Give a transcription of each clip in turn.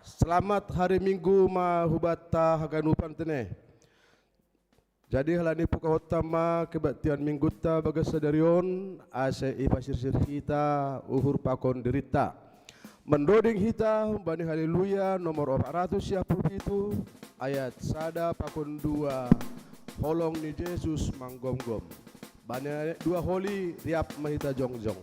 Selamat hari Minggu mahubata haganupan tene. Jadi halani puka utama kebaktian minggu ta bagas sadarion ase ipasir-sir kita uhur pakon derita. Mendoding hita bani haleluya nomor 407 ayat sada pakon 2 holong ni Yesus manggom-gom. Bani 2 holi riap mahita jongjong.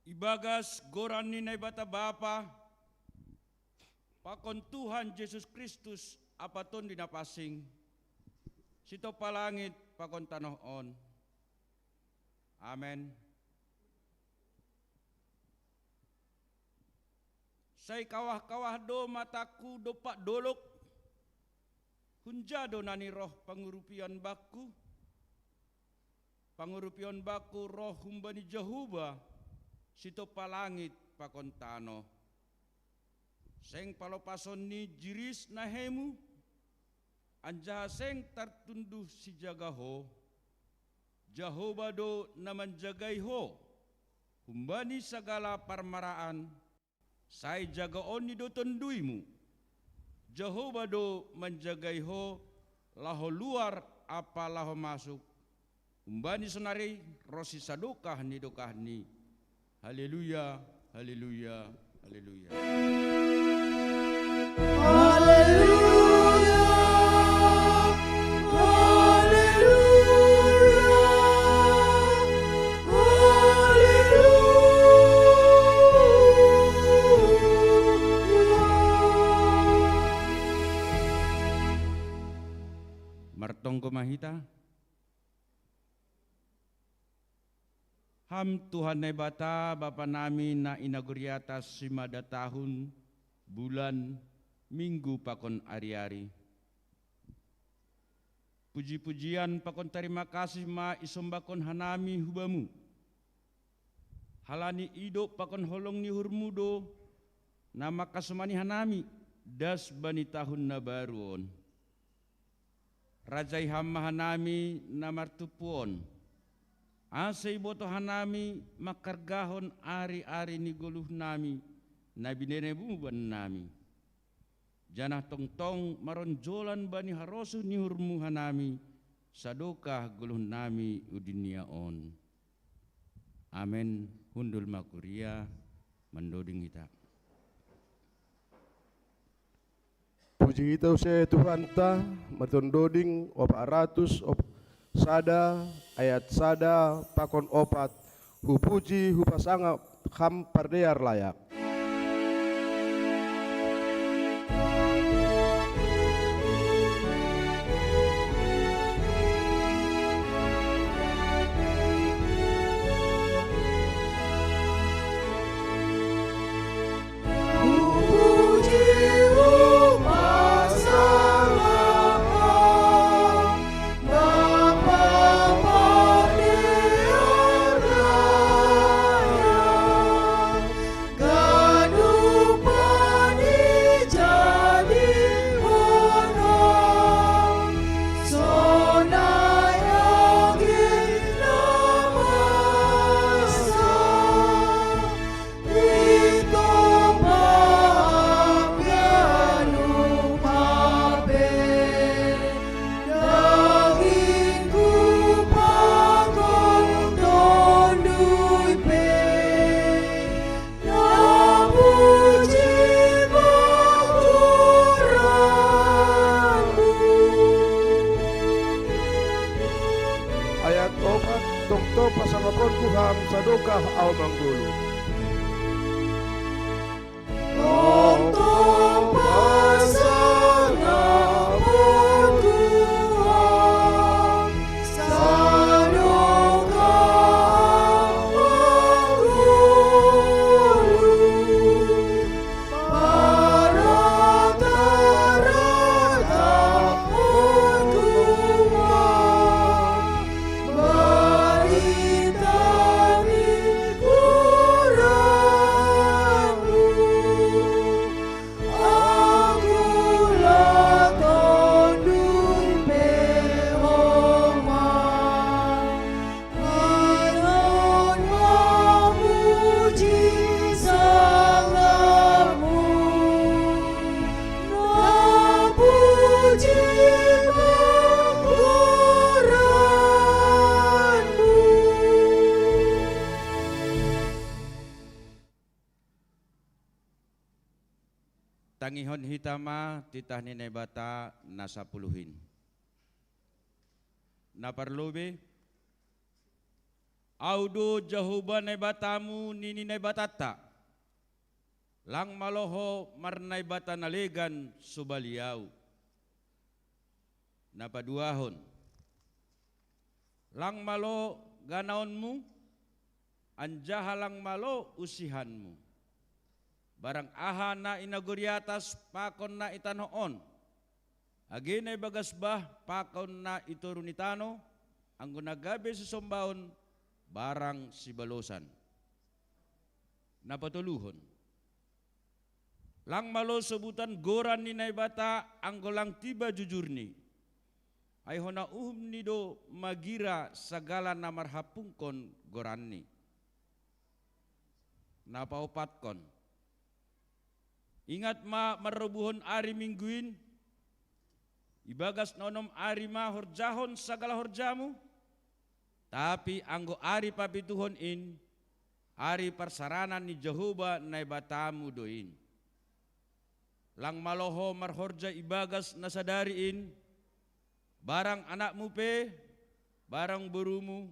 Ibagas goran ni bata Bapa, pakon Tuhan Yesus Kristus apaton dinapasing, sito palangit pakon tanoon. Amen. Say kawah-kawah do mataku dopak dolok, hunjado nani roh pangurupian baku roh humbani Jehuba, sito palangit pakontano. Seng palopason ni jiris nahemu, anjaha seng tertunduh si jagaho, Jehovah do naman jagaiho, humbani segala parmaraan, say jagaon ni do tunduimu, Jehovah do menjagaiho, laho luar apa laho masuk, humbani sonari rosi sadukah ni dokah ni. Haleluya, haleluya, haleluya. Haleluya, haleluya, haleluya. Martong kumahita. Ham Tuhan nebata Bapa nami na inaguriatas simada tahun, bulan, minggu pakon ari-ari. Puji-pujian pakon terima kasih ma isombakon hanami hubamu. Halani ido pakon holong ni hurmudo, nama kasumani hanami, das bani tahun na baruon. Rajai hamma hanami na martupuon. Asay boto hanami makargahon ari-ari ni guluh nami na binenebuban nami. Janah tongtong maronjolan bani harosu ni hurmu hanami sadokah guluh nami udiniaon. Amen. Hundul makuria mendoding kita. Puji kita usai Tuhan ta matondoding 400 sada ayat sada pakon opat hupuji hupasanga ham pardear layak. Puji to pasangapon kuham sadokah aw manggulu. Tangihon hitama titah ni bata nasa puluhin. Naparlobe, audo jahuba batamu nini batata, lang maloho marnay bata nalegan subaliyaw. Napaduahon, lang malo ganaonmu, anjaha lang malo usihanmu. Barang aha na inaguriatas pakon na itanoon. Aginay bagas bah pakon na iturunitano. Ang gunagabi sa sombaon barang sibalosan. Napatuluhon. Lang malo subutan goran ni naibata ang golang tiba jujurni. Ay hona nido magira sagala na marhapungkon goranni. Napaupatkon. Ingat marubuhon ari mingguin, ibagas nonom ari horjahon sagala horjamu, tapi anggo ari papituhon in, ari parsaranan ni Jehovah na batamu doin. Lang maloho marhorja ibagas nasadariin, barang anakmu pe, barang burumu,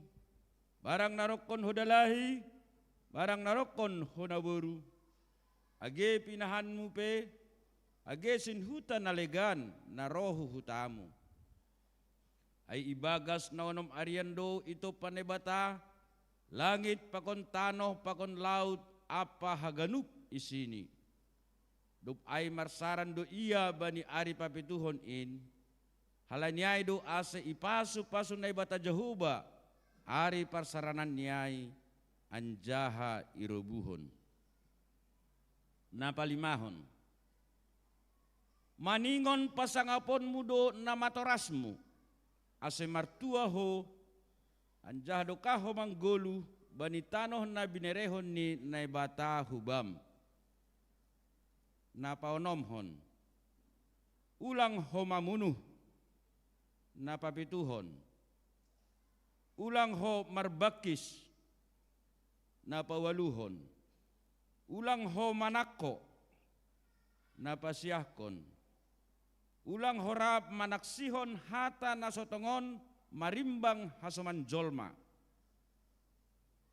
barang narokon hodalahi, barang narokon honaboru. Age pinahanmu pe, age sinhuta nalegan na rohu hutamu. Ay ibagas na onom ariando ito panebata, langit pakon tanoh pakon laut apa haganup isini. Dup ay marsaran do iya bani ari papituhon in, halanyay do ase ipasu-pasu na ibata Jehovah, ari parsaranan niyay anjaha irobuhon. Napalimahon, maningon pasangapon mudo na matorasmu, ase martua ho, anjah dokaho manggolu, banitanoh na binerehon ni naibata hubam. Napaonomhon, ulang ho mamunuh, napapituhon, ulang ho marbakis, napawaluhon, ulang ho manakko, napasiyahkon. Ulang horap manaksihon hata nasotongon marimbang hasoman jolma.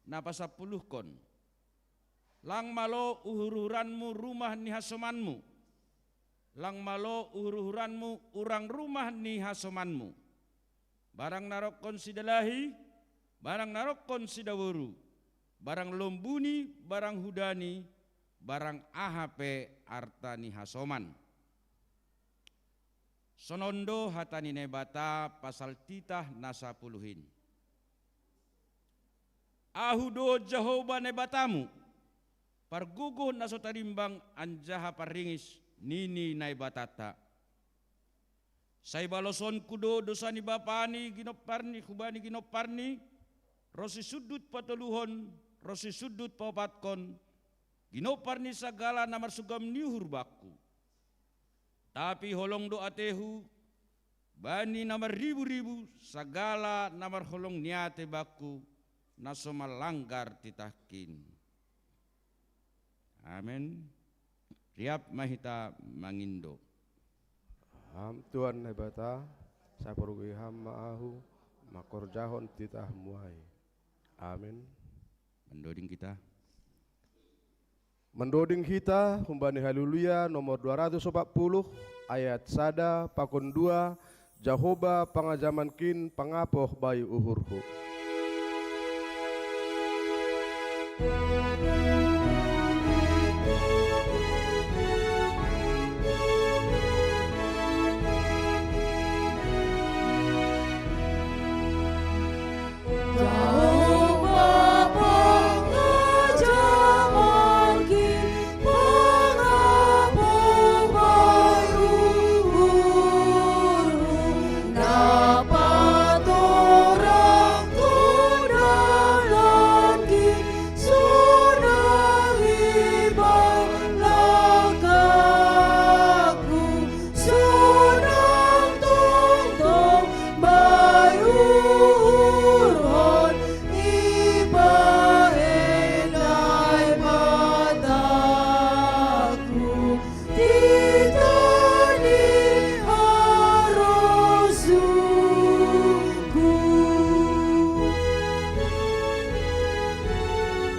Napasapuluhkon. Lang malo uhururanmu rumah ni hasomanmu. Lang malo uhururanmu urang rumah ni hasomanmu. Barang narokon sidalahi, barang narokon sidawuru. Barang lombuni, barang hudani, barang ahape artani hasoman. Sonondo hatani nebata pasal titah nasa puluhin. Ahudo Jehovah nebatamu, parguguh naso tarimbang anjaha paringis nini naibatata. Say baloson kudo dosani bapani ginoparni kubani ginoparni, rosi sudut patuluhon, rosi sudut paupatkon, ginoparni sagala namar sugam niuhur baku. Tapi holong do atehu, bani namar ribu-ribu, sagala namar holong niate baku, naso malanggar titahkin. Amin. Riap mahita mangindo. Ham Tuhan nebata, saparugi ham maahu, makorjahon titah muai. Amin. Mendoding kita. Mendoding kita humbani haleluya nomor 240 ayat sada pakon 2 Jahoba pangajaman kin pangapoh bayu uhurku.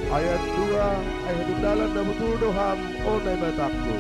Ayat 2 ayat dalam dan betul doham onai mataku.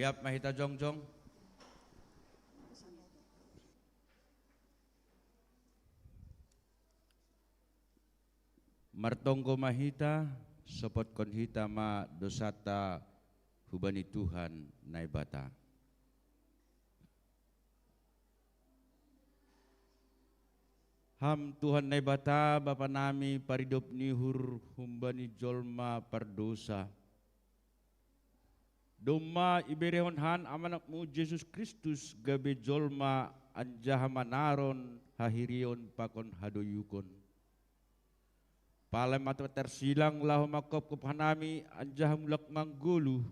Yap mahita jongjong. Martonggo mahita sopot kon hita ma dosata hubani Tuhan naibata. Ham Tuhan naibata Bapa nami paridop nihur humbani jolma pardosa. Doma iberehon han amanakmu Yesus Kristus gabe jolma anjaha manaron hahirion pakon hadoyukon. Palem atau tersilang lahu makop hanami anjaha mulak manggulu.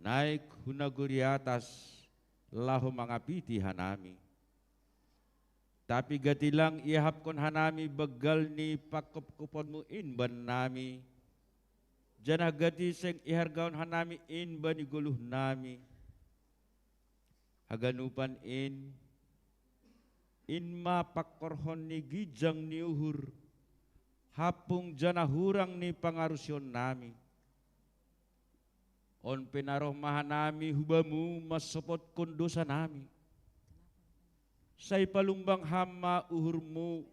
Naik hunaguri atas lahu mangapiti hanami. Tapi gatilang ihapkon hanami begal ni pakop kuponmu inban nami. Janah gati seng ihargaon hanami in bani guluh nami. Haganupan in ma pakorhon ni gijang ni uhur. Hapung janah hurang ni pangarusyon nami. On penaroh mahanami hubamu masopot kon dosa nami. Say palumbang hama uhurmu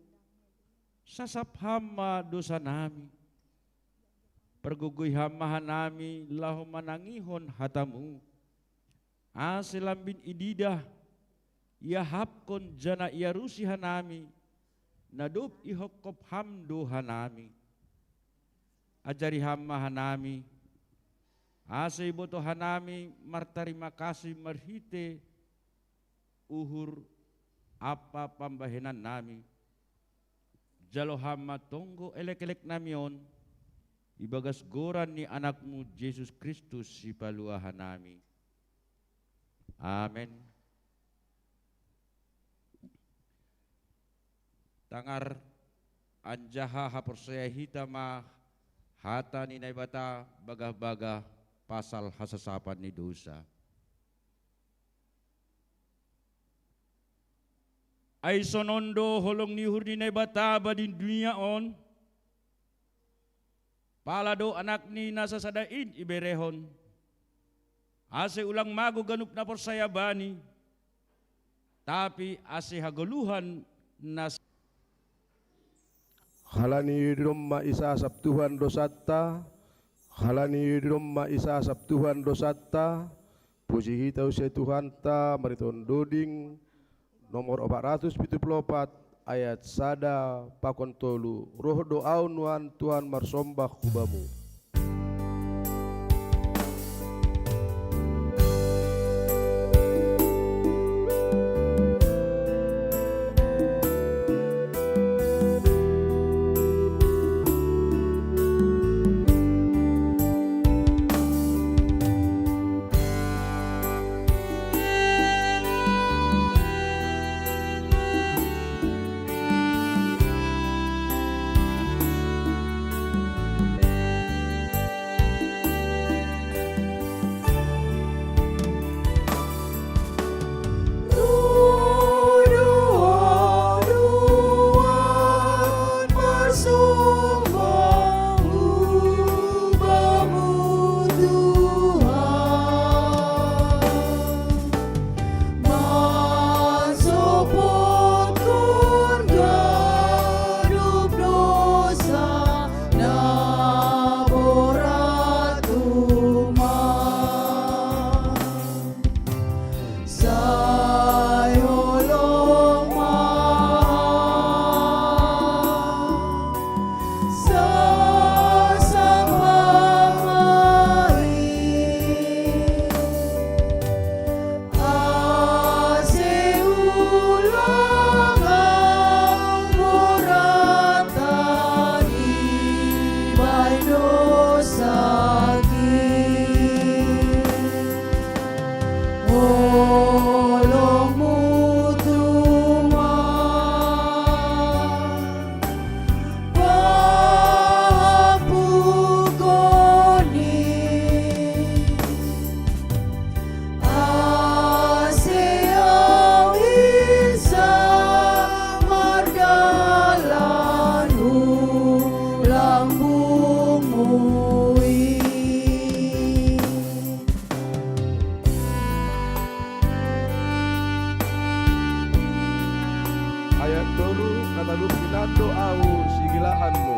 sasap hama dosa nami. Perguguy hamahan nami lahu manangihon hatamu. Aselambin ididah ia hapkon jana ia rusihan nami. Nadup ihokop hamdo hanami. Ajari hamahan nami. Ase boto hanami martarima kasih marhite uhur apa pambahenan nami. Jalo hama tonggo elek-elek namion. Ibagas goran ni anakmu Yesus Kristus si paluahan nami. Amen. Tangar anjaha haporsaya hitama hata ni naibata bagah-bagah pasal hasasapan ni dosa. Ay sonondo holong nihur ni naibata badin dunia on. Palado anak ni nasa sadain iberehon. Ase ulang mago ganup na porsaya bani. Tapi ase haguluhan nas. Halani rumah isa sabtuhan dosata. Halani domma isa sab Tuhan dosata, puji hita usai Tuhan ta mariton doding nomor 474 ayat sada pakon tolu roh doaun wan Tuhan marsombah kubamu. Ayat dulu natalu pinando au sigilaanmu.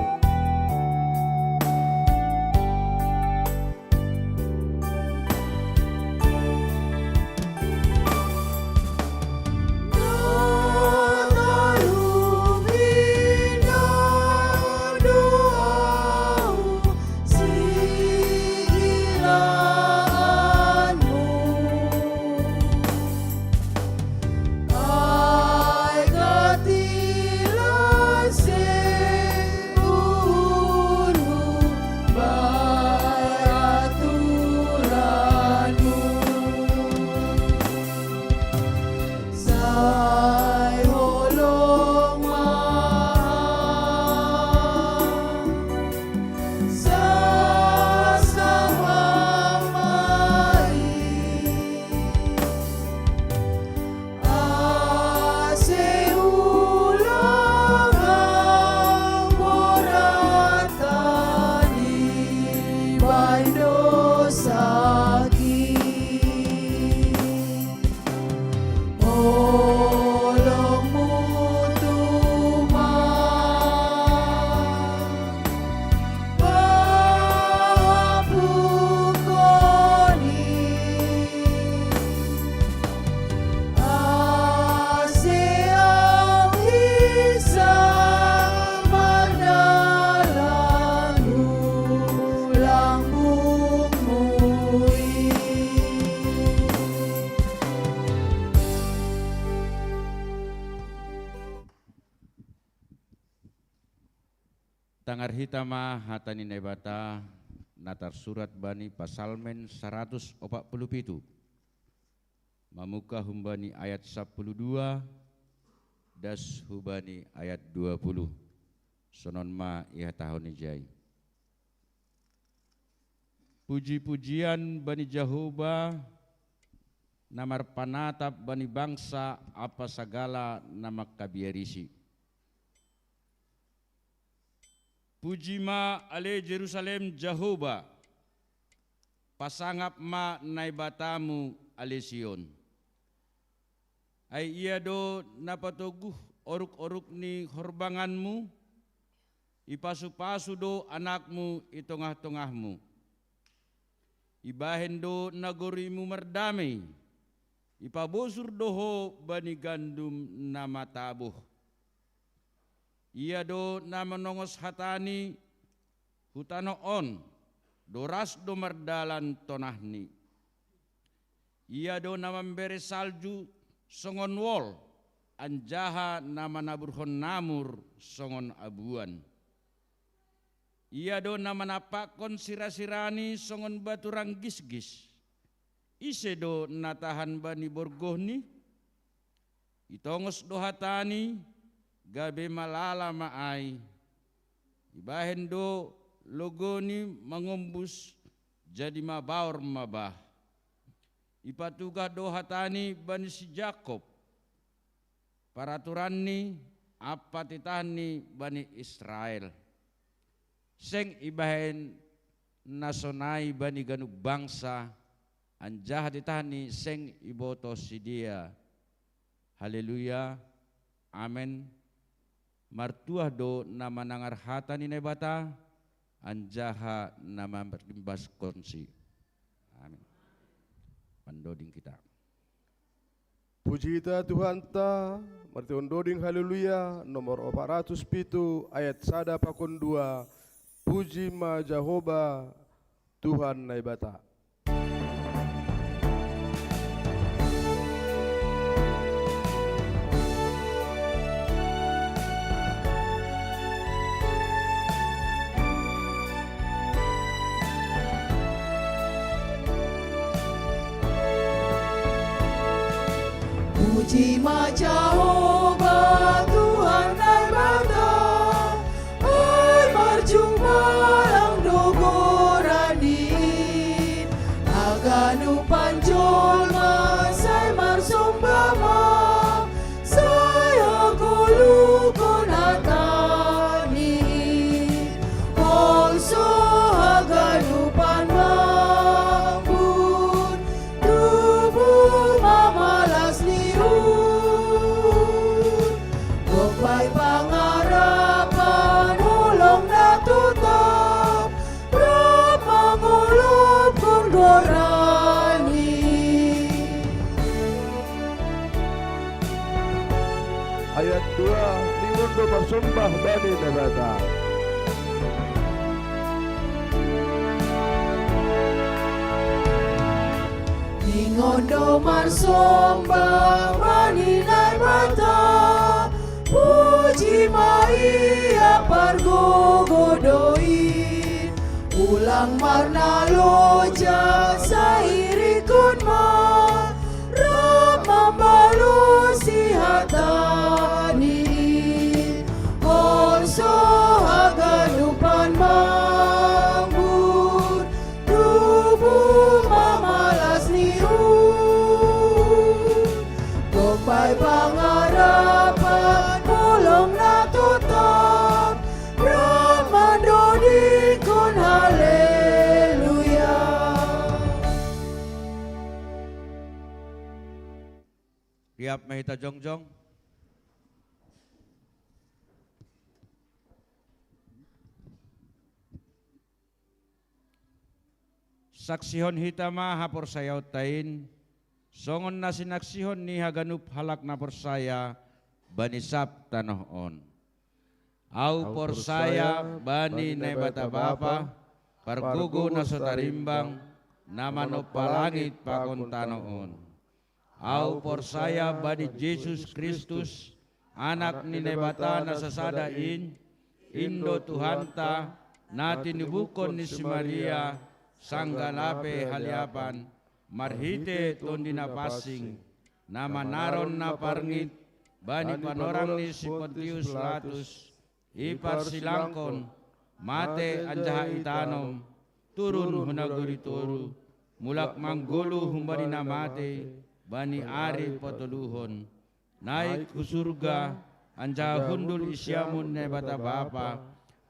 Tangar hitama hatani nebata natar surat bani pasalmen 147 mamuka humbani ayat 12 das hubani ayat 20 sonon ma iha tahun jai. Puji-pujian bani Jehovah namar panatap bani bangsa apa segala nama kabiarisi. Puji ma ale Jerusalem Jehovah, pasangap ma naibatamu ale Sion. Ai iya do napatoguh oruk-oruk ni horbanganmu, ipasu-pasu do anakmu itongah-tongahmu. ibahendo nagorimu merdamai, ipabosur doho bani gandum nama tabuh. Ia do nama nongos hatani hutano on, doras do merdalan tonahni. Ia do nama memberi salju songon wol, anjaha nama naburhon namur songon abuan. Ia do nama napakon sirasirani songon baturang gis-gis. Ise do natahan bani borgohni, itongos do hatani, gabe malala maai, ibahen do logoni mengombus jadi mabaur mabah. Ipatuga do hatani bani si Jakob, paraturani apa titani bani Israel. Seng ibahen nasonai bani ganu bangsa, anjah ditani seng iboto si dia. Haleluya, amen. Martuah do nama nangar hatani nebata, anjaha nama berlimbas konsi. Amin. Pandoding kita. Puji ta Tuhan ta, marti ondoding haleluya, nomor 407 ayat 1 pakon 2. Puji ma Jehovah Tuhan naibata. Puji ma Jehovah Tuhan naibata, ay marjumpa lang dogorani, aganu panjol masay marsumbama, saya golukon hatani, also aganu panmangbun, tubuh mamalas niun, gopay pangarapan hulong natutap, ramangulop kong gorani. Ayat 2, Ningondo bersembah bani nebata. Ningondo marsombang maninay mata, puji maia pargogodoin, ulang marnaloja sa irikon ma, ramambalo si hatani, also haganupan mangbun, tubuh mamalas niun, gopay pangarapan ulong natutap, ramandodikon haleluya. Riap mahita jongjong. Saksihon hitama hapor saya utain, songon na sinaksihon ni haganup halak na porsaya banisap tanohon. Au porsaya bani nebata bapa, pargugo na sotarimbang, namano palangit pakon tanohon. Au porsaya bani Jesus Kristus, anak ni nebata na sasadain, Indo Tuhanta, natin ibukon ni si Maria, sanggalape haliapan, marhite tondi na pasing, nama naron na parngit, bani panorang ni si Pontius Latus, ipar silangkon, mate anjaha itanom, turun hunaguri turu, mulak manggulu humbani na mate, bani ari potoluhon, naik ke surga, anjaha hundul isyamun nebata bapa,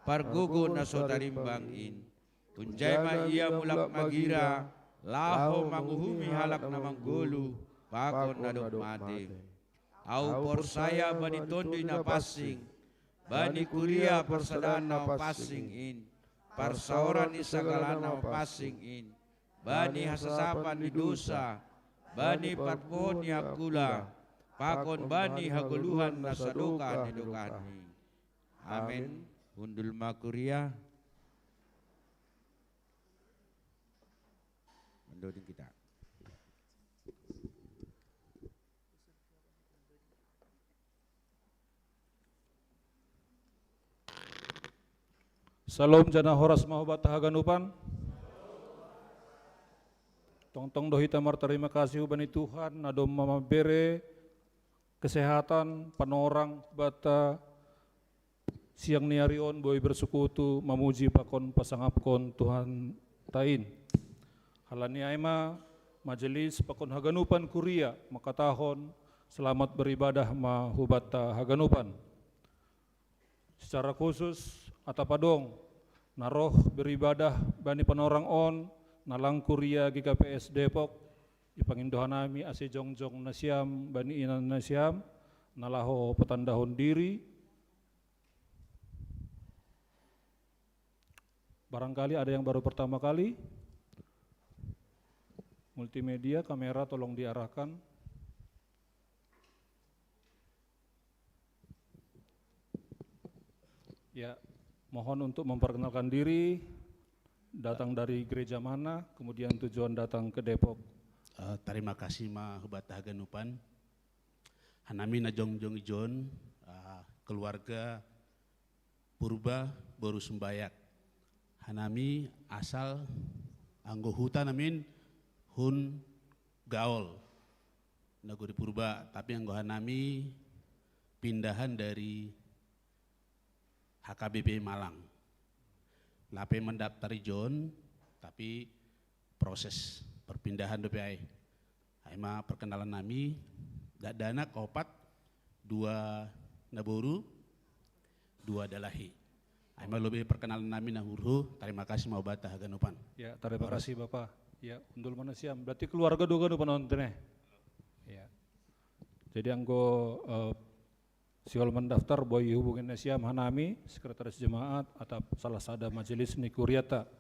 pargugo na sotarimbangin. Tunjay ma iya mulak magira, laho manguhumi halak na manggulu, pakon na mati. Au porsaya bani tondi na pasing, bani kuria persadaan na pasing in, parsaoran isagalan na pasing in, bani hasasapan di dosa, bani patpohon ni akula, pakon bani haguluhan na sadukan ni dukani. Amin. Undul makuria. Mendoding kita. Salam jana horas mahubat haganupan. Tong dohita terima kasih ubani Tuhan nadom mamabere kesehatan panorang bata siang niarion boy bersekutu memuji pakon pasangapkon Tuhan tain. Halani aima majelis pakon haganupan kuria makatahon selamat beribadah mahubata haganupan. Secara khusus atapadong naroh beribadah bani panorang on nalang kuria GKPS Depok ipangindohan nami ase jongjong nasiam bani inan nasiam nalaho petandahon diri. Barangkali ada yang baru pertama kali. Multimedia kamera tolong diarahkan. Ya, mohon untuk memperkenalkan diri, datang dari gereja mana, kemudian tujuan datang ke Depok. Terima kasih ma hubata haganupan. Hanami na jongjong ijon, keluarga purba baru sembayak. Hanami asal anggo hutan namin hun gaol naguri purba, tapi anggo hanami pindahan dari HKBP Malang. Lape mendaftari John, tapi proses perpindahan DPI. Aima perkenalan nami, dana kopat, 2 naboru, 2 dalahi. Aima lebih perkenalan nami nahurhu, terima kasih mau bata haganupan. Ya, terima kasih Bapak. Ya, undul mana siam, berarti keluarga juga nu penonton ya. Jadi anggo siol mendaftar boy hubungin siam hanami, sekretaris jemaat atau salah sada majelis ni kuriata.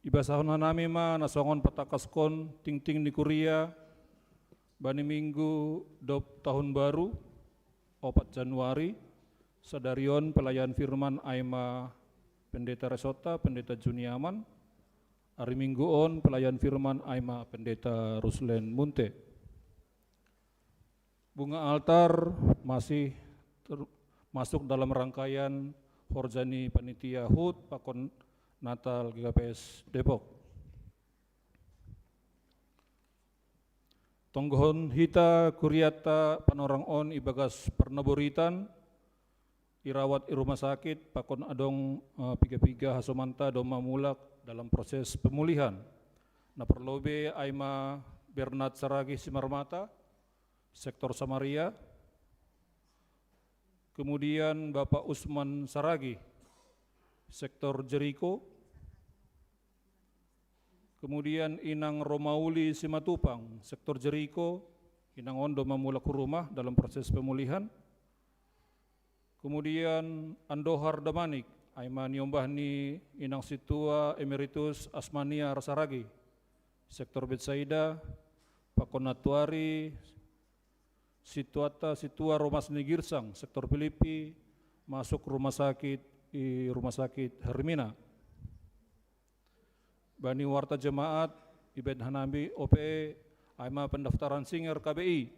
Ibasahon hanami ma nasongon patakaskon ting-ting ni kuria bani minggu dop tahun baru 4 Januari sadarion pelayan firman aima Pendeta Resota, Pendeta Juniaman, hari Minggu on pelayan firman aima Pendeta Ruslen Munte. Bunga altar masih masuk dalam rangkaian Horjani Panitia HUT Pakon Natal GKPS Depok. Tonggohon hita kuriata panorang on ibagas pernaboritan irawat di rumah sakit pakon adong piga-piga hasomanta doma mulak dalam proses pemulihan. Na perlobe aima Bernard Saragi Simarmata, sektor Samaria. Kemudian Bapak Usman Saragi, sektor Jeriko. Kemudian Inang Romauli Simatupang, sektor Jeriko. Inang on doma mulak rumah dalam proses pemulihan. Kemudian Andohar Damanik, aima niombahni Inang Situa Emeritus Asmania Rasaragi, sektor Betsaida, Pakon Natuari, Situa Romas Nigirsang, sektor Filipi, masuk rumah sakit Hermina. Bani warta jemaat, Ibed Hanami, OPE, aima pendaftaran singer KBI,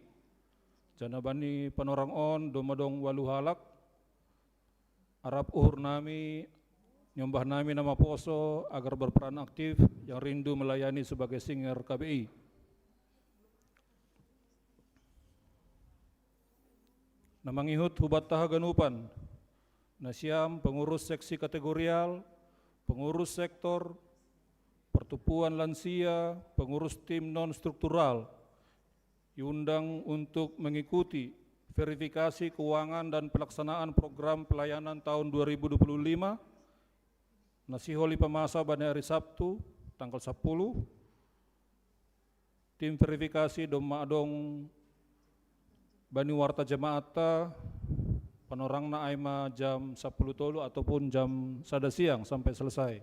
jana bani panorang on, domadong walu halak, Arab uhur nami, nyombah nami nama Poso agar berperan aktif yang rindu melayani sebagai singer KBI. Namangihut hubat tahaganupan, nasiam pengurus seksi kategorial, pengurus sektor, pertupuan lansia, pengurus tim non-struktural, diundang untuk mengikuti verifikasi keuangan dan pelaksanaan program pelayanan tahun 2025 nasiholi pemasa pada hari Sabtu tanggal 10. Tim verifikasi doma adong bani warta jemaata panorangna aima jam 10 tolu ataupun jam 1 siang sampai selesai.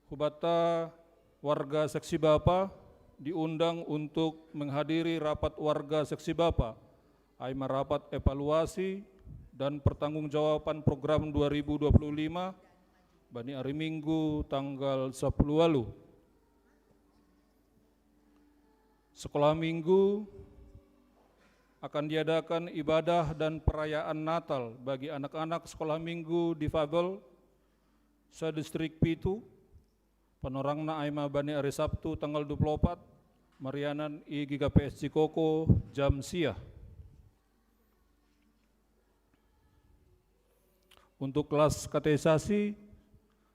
Hubata warga seksi Bapa diundang untuk menghadiri rapat warga seksi Bapa, aima rapat evaluasi dan pertanggungjawaban program 2025 bani hari Minggu tanggal 10 lalu. Sekolah Minggu akan diadakan ibadah dan perayaan Natal bagi anak-anak sekolah Minggu difabel sedistrik Pitu, penorangna aima bani hari Sabtu tanggal 24, Marianan i GKPS Cikoko jam siah. Untuk kelas katekisasi,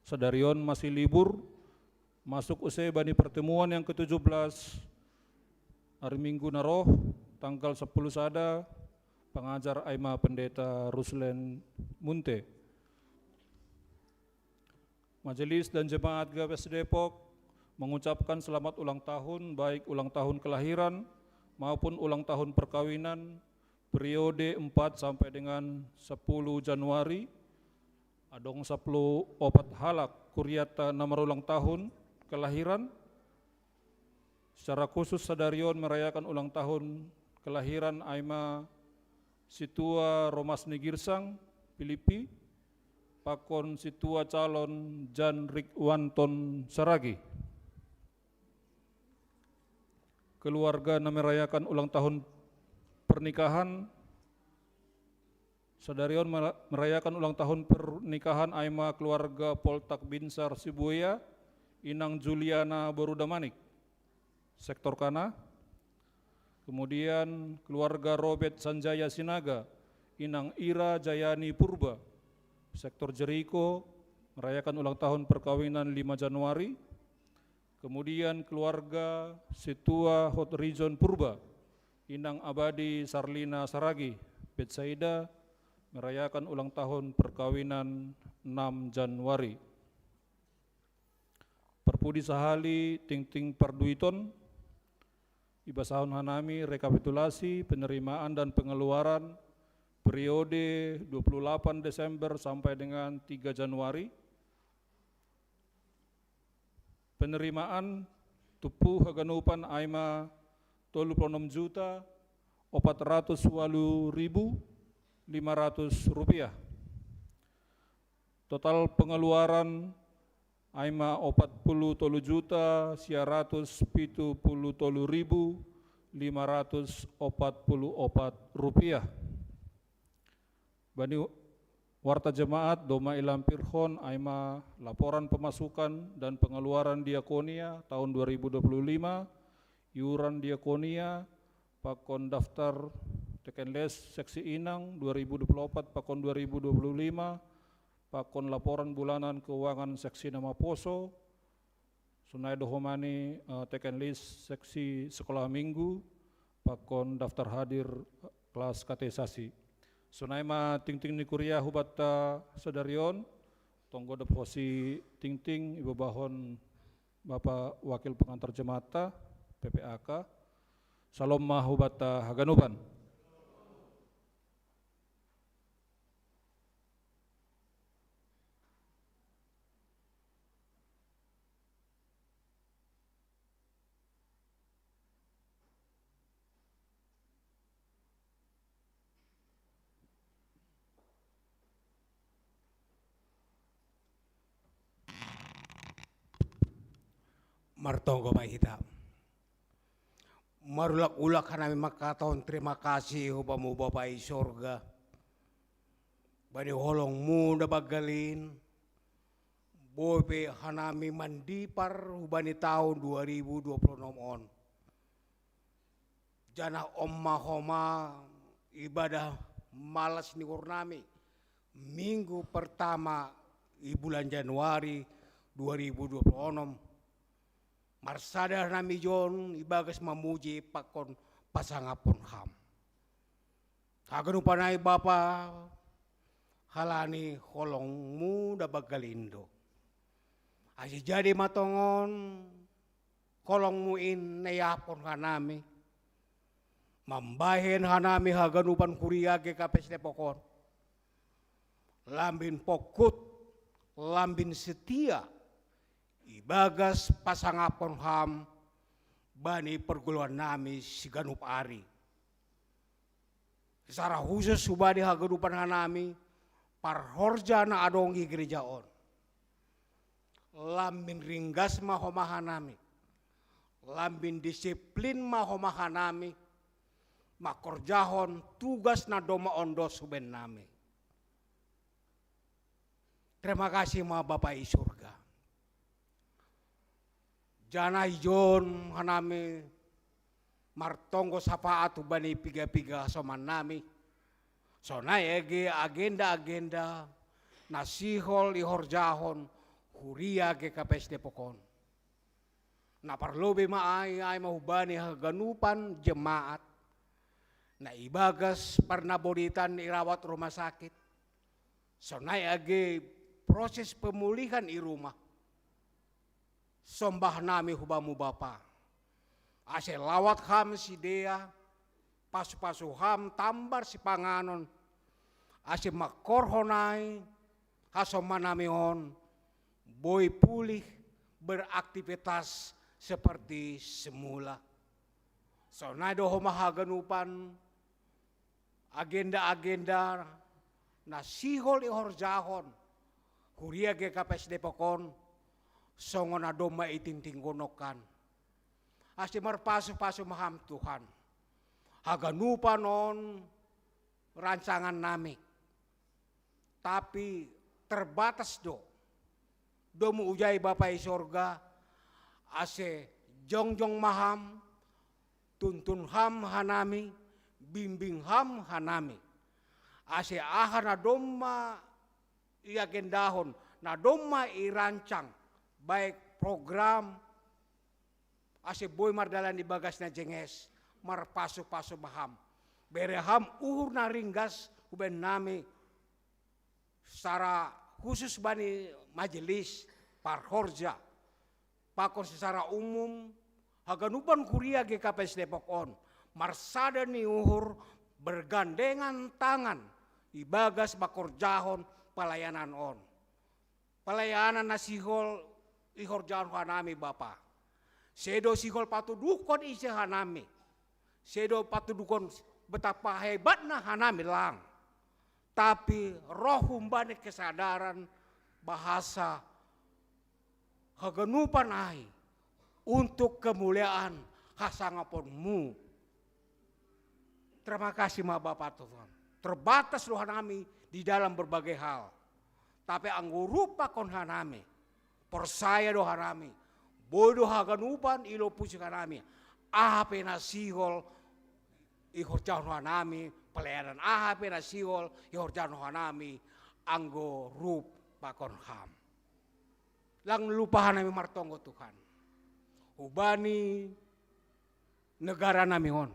Sadarion masih libur, masuk usai bani pertemuan yang ke-17, hari Minggu naroh, tanggal 10 sada, pengajar aima pendeta Ruslen Munte. Majelis dan Jemaat GKPS Depok mengucapkan selamat ulang tahun, baik ulang tahun kelahiran maupun ulang tahun perkawinan periode 4 sampai dengan 10 Januari. Adong 10 opat halak kuryata nomor ulang tahun kelahiran. Secara khusus Sadarion merayakan ulang tahun kelahiran aima situa Romas Nigirsang Filipi, pakon situa calon Jan Rikwanton Saragi. Keluarga merayakan ulang tahun pernikahan. Sadarion merayakan ulang tahun pernikahan aima keluarga Poltak Binsar Sibuya, Inang Juliana Borudamanik, sektor Kana. Kemudian keluarga Robert Sanjaya Sinaga, Inang Ira Jayani Purba, sektor Jeriko, merayakan ulang tahun perkawinan 5 Januari. Kemudian keluarga Situa Hot Region Purba, Inang Abadi Sarlina Saragi, Betsaida, merayakan ulang tahun perkawinan 6 Januari. Perpudi Sahali Ting Parduiton, Ibasahun Hanami rekapitulasi penerimaan dan pengeluaran periode 28 Desember sampai dengan 3 Januari. Penerimaan tupuh haganupan aima 36 juta 408.500 rupiah. Total pengeluaran aima 43 juta 173.544 rupiah. Bani warta jemaat doma ilampirhon aima laporan pemasukan dan pengeluaran diakonia tahun 2025, iuran diakonia, pakon daftar Tekenles Seksi Inang 2024 pakon 2025, pakon laporan bulanan keuangan Seksi Nama Poso, Sunai Dohomani Tekenles Seksi Sekolah Minggu, pakon daftar hadir kelas katekisasi. Sunai ma ting nikuria hubata Sadarion, tonggo deposi ting Ibu Bahon Bapak Wakil Pengantar Jemaata PPAK, Salom ma hubata haganupan. Martonggo mahita. Marulak-ulak hanami makataon terima kasih hubamu Bapak i sorga. Bani holongmu na bagalin. Bobe hanami mandipar hubani tahun 2026 on. Jana omma homa ibadah malas ni nami. Minggu pertama di bulan Januari 2026. Marsadar nami jon ibagas memuji pakon pasangapon ham. Kaganupanay Bapa halani holongmu da bagalindo. Asi jadi matongon kolongmu in nayapon hanami. Mambahin hanami haganupan kuria GKPS Depokon. Lambin pokut, lambin setia, ibagas pasangapon ham bani perguluan nami siganup ari. Secara khusus subadi hagadupan hanami parhorja na adongi gerejaon. Lambin ringgas mahomahanami, lambin disiplin mahomahanami, makorjahon tugas na doma ondo suben nami. Terima kasih mga Bapak i surga. Jana ijon hanami martonggo sapaatu bani piga-piga soman nami. So na ege agenda-agenda nasihol ihorjahon huria ke kapes depokon. Na parlobe maay ay mahubani haganupan jemaat. Na ibagas parnaboritan irawat rumah sakit. So na ege proses pemulihan i rumah. Sombah nami hubamu Bapa. Ase lawat ham si dea, pasu-pasu ham tambar si panganon. Ase makorhonai, hasomanami on, boy pulih beraktivitas seperti semula. So nado homahaganupan agenda-agenda na sihol ihorjahon, huria ge kapes depokon, songon adoma itintinggonokan. Asti marpasu-pasu maham Tuhan. Haganupan on rancangan nami. Tapi terbatas do. Domu ujai Bapa i sorga. Ase jongjong maham. Tuntun ham hanami. Bimbing ham hanami. Ase aha na doma iagendahon. Na doma irancang. Baik program. Ase boy mardalan di bagas na jenges. Marpasu-pasu maham. Bereham uhur na ringgas uben nami. Secara khusus bani majelis parhorja. Pakon secara umum. Haganupan kuria GKPS Depok on. Marsada ni uhur bergandengan tangan. Ibagas bakorjahon pelayanan on. Pelayanan nasihol ihorjahon hanami Bapa. Sedo sihol patudukon isi hanami. Sedo patudukon betapa hebatnya hanami lang. Tapi roh humbani kesadaran bahasa haganupan ai untuk kemuliaan hasangaponmu. Terima kasih ma Bapak Tuhan. Terbatas roh hanami di dalam berbagai hal. Tapi anggurupa kon hanami. Persaya do hanami. Bodoh haganupan ilo pusi hanami. Ahape nasihol ihorjahon hanami. Pelayanan ahape nasihol ihorjahon hanami. Anggo rup pakon ham. Lang lupahan nami martonggo Tuhan. Hubani negara nami on.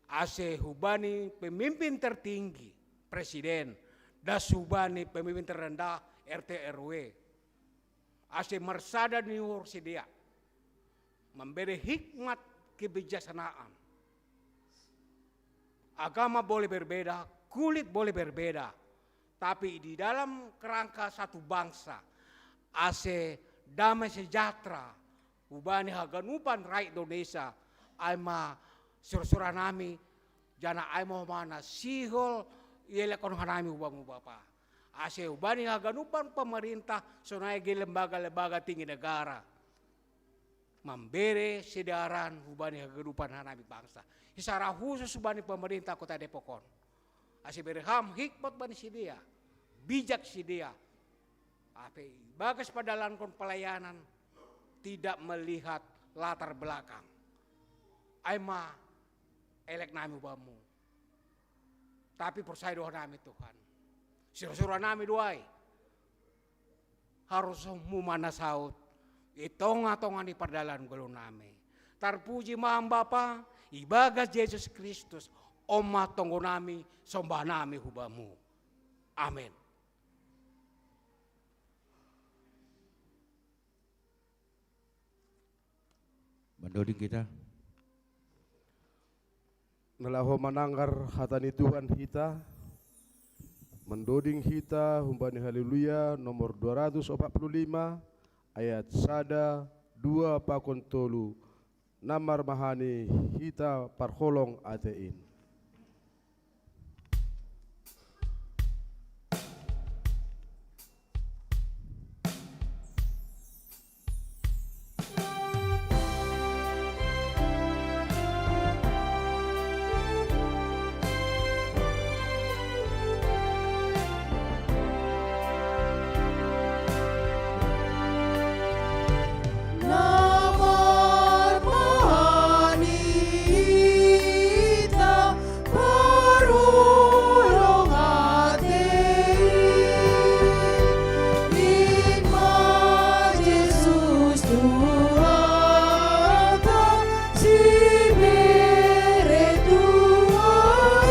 Ase hubani pemimpin tertinggi presiden. Das hubani pemimpin terendah RT RW. Ase marsada niur sedia. Memberi hikmat kebijaksanaan. Agama boleh berbeda, kulit boleh berbeda. Tapi di dalam kerangka satu bangsa. Ase damai sejahtera. Hubani haganupan rakyat Indonesia. Aima sur-suran nami. Jana aima mana sihol. Ielekon hanami hubamu Bapak. Ase hubani haganupan pemerintah. Sonai lembaga-lembaga tinggi negara. Memberi sedaran hubani haganupan hanami bangsa. Secara khusus hubani pemerintah kota Depokon. Ase berham hikmat bani sidia. Bijak sidia. Tapi bagas padalan kon pelayanan tidak melihat latar belakang. Aima elek nami ubamu. Tapi percaya doa nami Tuhan. Surah-surah nami doai. Harus mumana saut. Itonga-tonga di perdalan gulung nami. Terpuji maham Bapa. Ibagas Yesus Kristus. Oma tonggo nami. Sombah nami hubamu. Amin. Bandoding kita. Nalaho mananggar hatani Tuhan kita. Mendoding kita humbani haleluya nomor 245 ayat sada 2 pakon tolu namar mahani hita parholong atein. Namar mahani hita parulong atein. Hikmat Yesus Tuhan si mere tuain.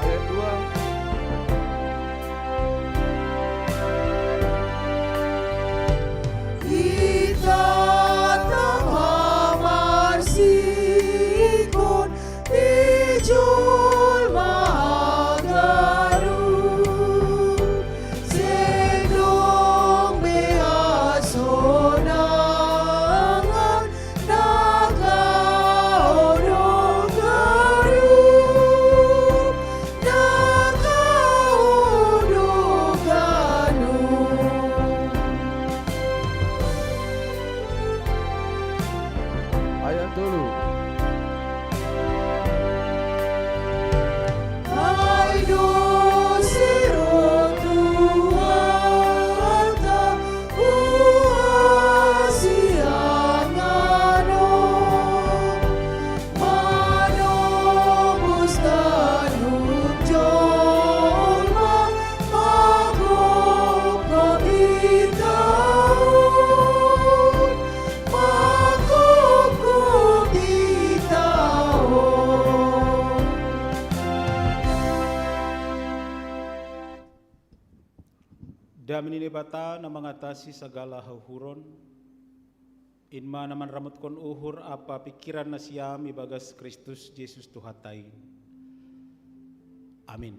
Ayat 2. Kita tanghamar sikon tijul mahagaru sedong beasonangan nagaodong garu nagaodong ganu. Ayat 3. Ay dosero Tuhan tak uasiangano manobos danup jolma magokok itaon magokok itaon. Damin ini bata na mengatasi segala hauhuron, inma naman ramot kon uhur apa pikiran na siam ibagas Kristus Yesus Tuhatain. Amin.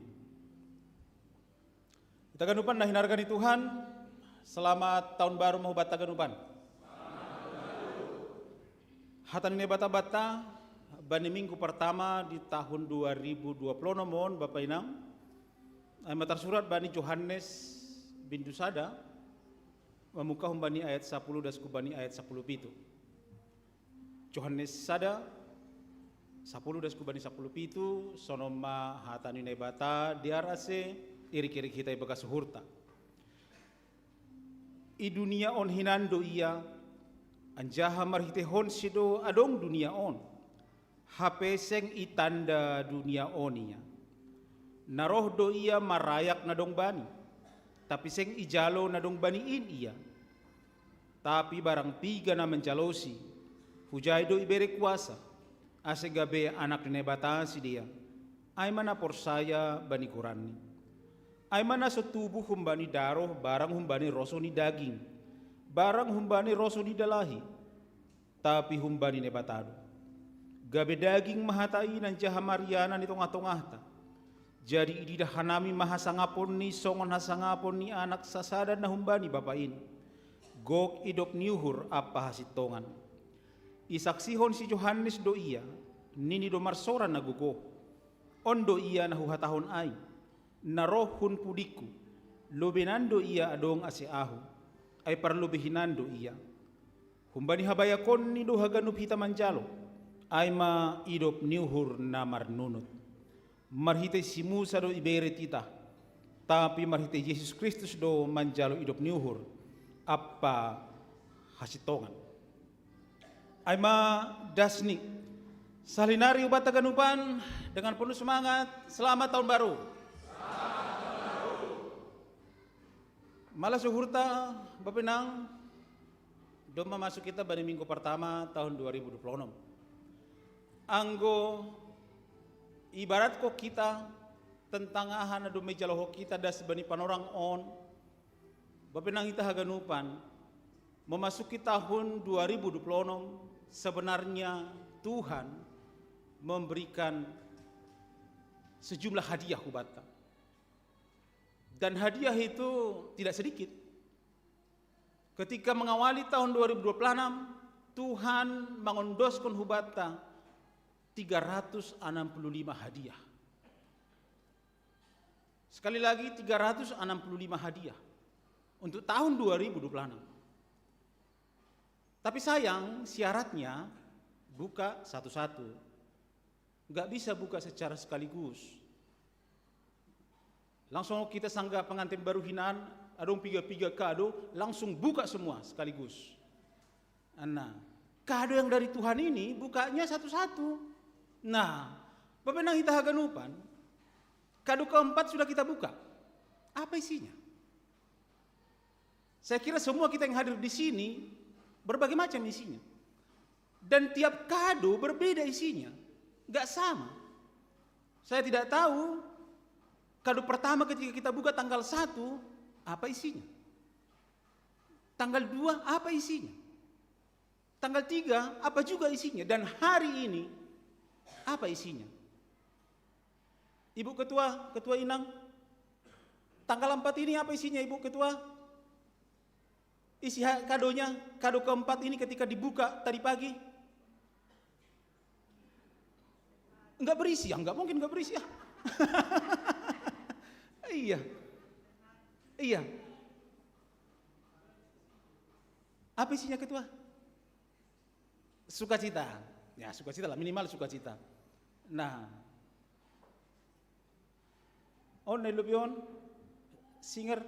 Kita ganupan na hinargan ni Tuhan, selamat tahun baru mau bata ganupan. Hatan ini bata-bata, bani minggu pertama di tahun 2020 nomon Bapak Inang, ay matar surat bani Yohanes bindu sada memuka humbani ayat 10 dan kubani ayat 10 pitu. Yohanes sada 10 dan kubani 10 pitu sonoma hatani nebata diarase irik-irik kita bekas suhurta. I dunia on hinando iya anjaha marhite hon sido adong dunia on. HP seng itanda dunia onia. Naroh do iya marayak nadong bani. Tapi seng ijalo nadong baniin iya. Tapi barang tiga na menjalosi, hujai do ibere kuasa, ase gabe anak nebata si dia. Ay mana porsaya bani kurani. Ay mana setubuh humbani daroh, barang humbani roso ni daging, barang humbani roso ni dalahi, tapi humbani nebatado. Gabe daging mahatai nan jaha mariana ni tongah-tongahta. Jadi ididah hanami mahasangapon ni songon hasangapon ni anak sasadan na humbani bapain. Gok idop niuhur apa hasitongan. Isaksihon si Yohanes do iya, nini do marsoran na gugo. Ondo iya na huhatahon ay, narohun pudiku. Lobenando iya adong aseahu, ay parlobehinando iya. Humbani habayakon ni do haganup hita manjalo, ay ma idop niuhur na marnunut. Marhite si Musa do ibere tita, tapi marhite Yesus Kristus do manjalo idop niuhur, apa hasitongan. Ay ma dasni, salinari ubat taganupan dengan penuh semangat, selamat tahun baru. Malah suhurta, Bapenang, do masuk kita pada minggu pertama tahun 2026. Anggo ibarat kok kita tentang ahana do mejaloho kita das bani panorang on bapenang kita haganupan memasuki tahun 2026 sebenarnya Tuhan memberikan sejumlah hadiah hubata. Dan hadiah itu tidak sedikit. Ketika mengawali tahun 2026, Tuhan mengondoskan hubata 365 hadiah. Sekali lagi 365 hadiah untuk tahun 2026. Tapi sayang syaratnya buka satu-satu. Enggak bisa buka secara sekaligus. Langsung kita sangga pengantin baru hinaan, adong piga-piga kado, langsung buka semua sekaligus. Nah, kado yang dari Tuhan ini bukanya satu-satu. Nah, Bapak Hita Haganupan, kado keempat sudah kita buka. Apa isinya? Saya kira semua kita yang hadir di sini berbagai macam isinya. Dan tiap kado berbeda isinya, enggak sama. Saya tidak tahu kado pertama ketika kita buka tanggal 1 apa isinya. Tanggal 2 apa isinya. Tanggal 3 apa juga isinya. Dan hari ini apa isinya. Ibu Ketua Inang, tanggal 4 ini apa isinya Ibu Ketua? Isi kadonya, kado keempat ini ketika dibuka tadi pagi. Enggak berisi ya, enggak mungkin enggak berisi ya. Iya. Apa isinya Ketua? Sukacita. Ya, sukacita lah, minimal sukacita. Nah. On Nelupion, singer,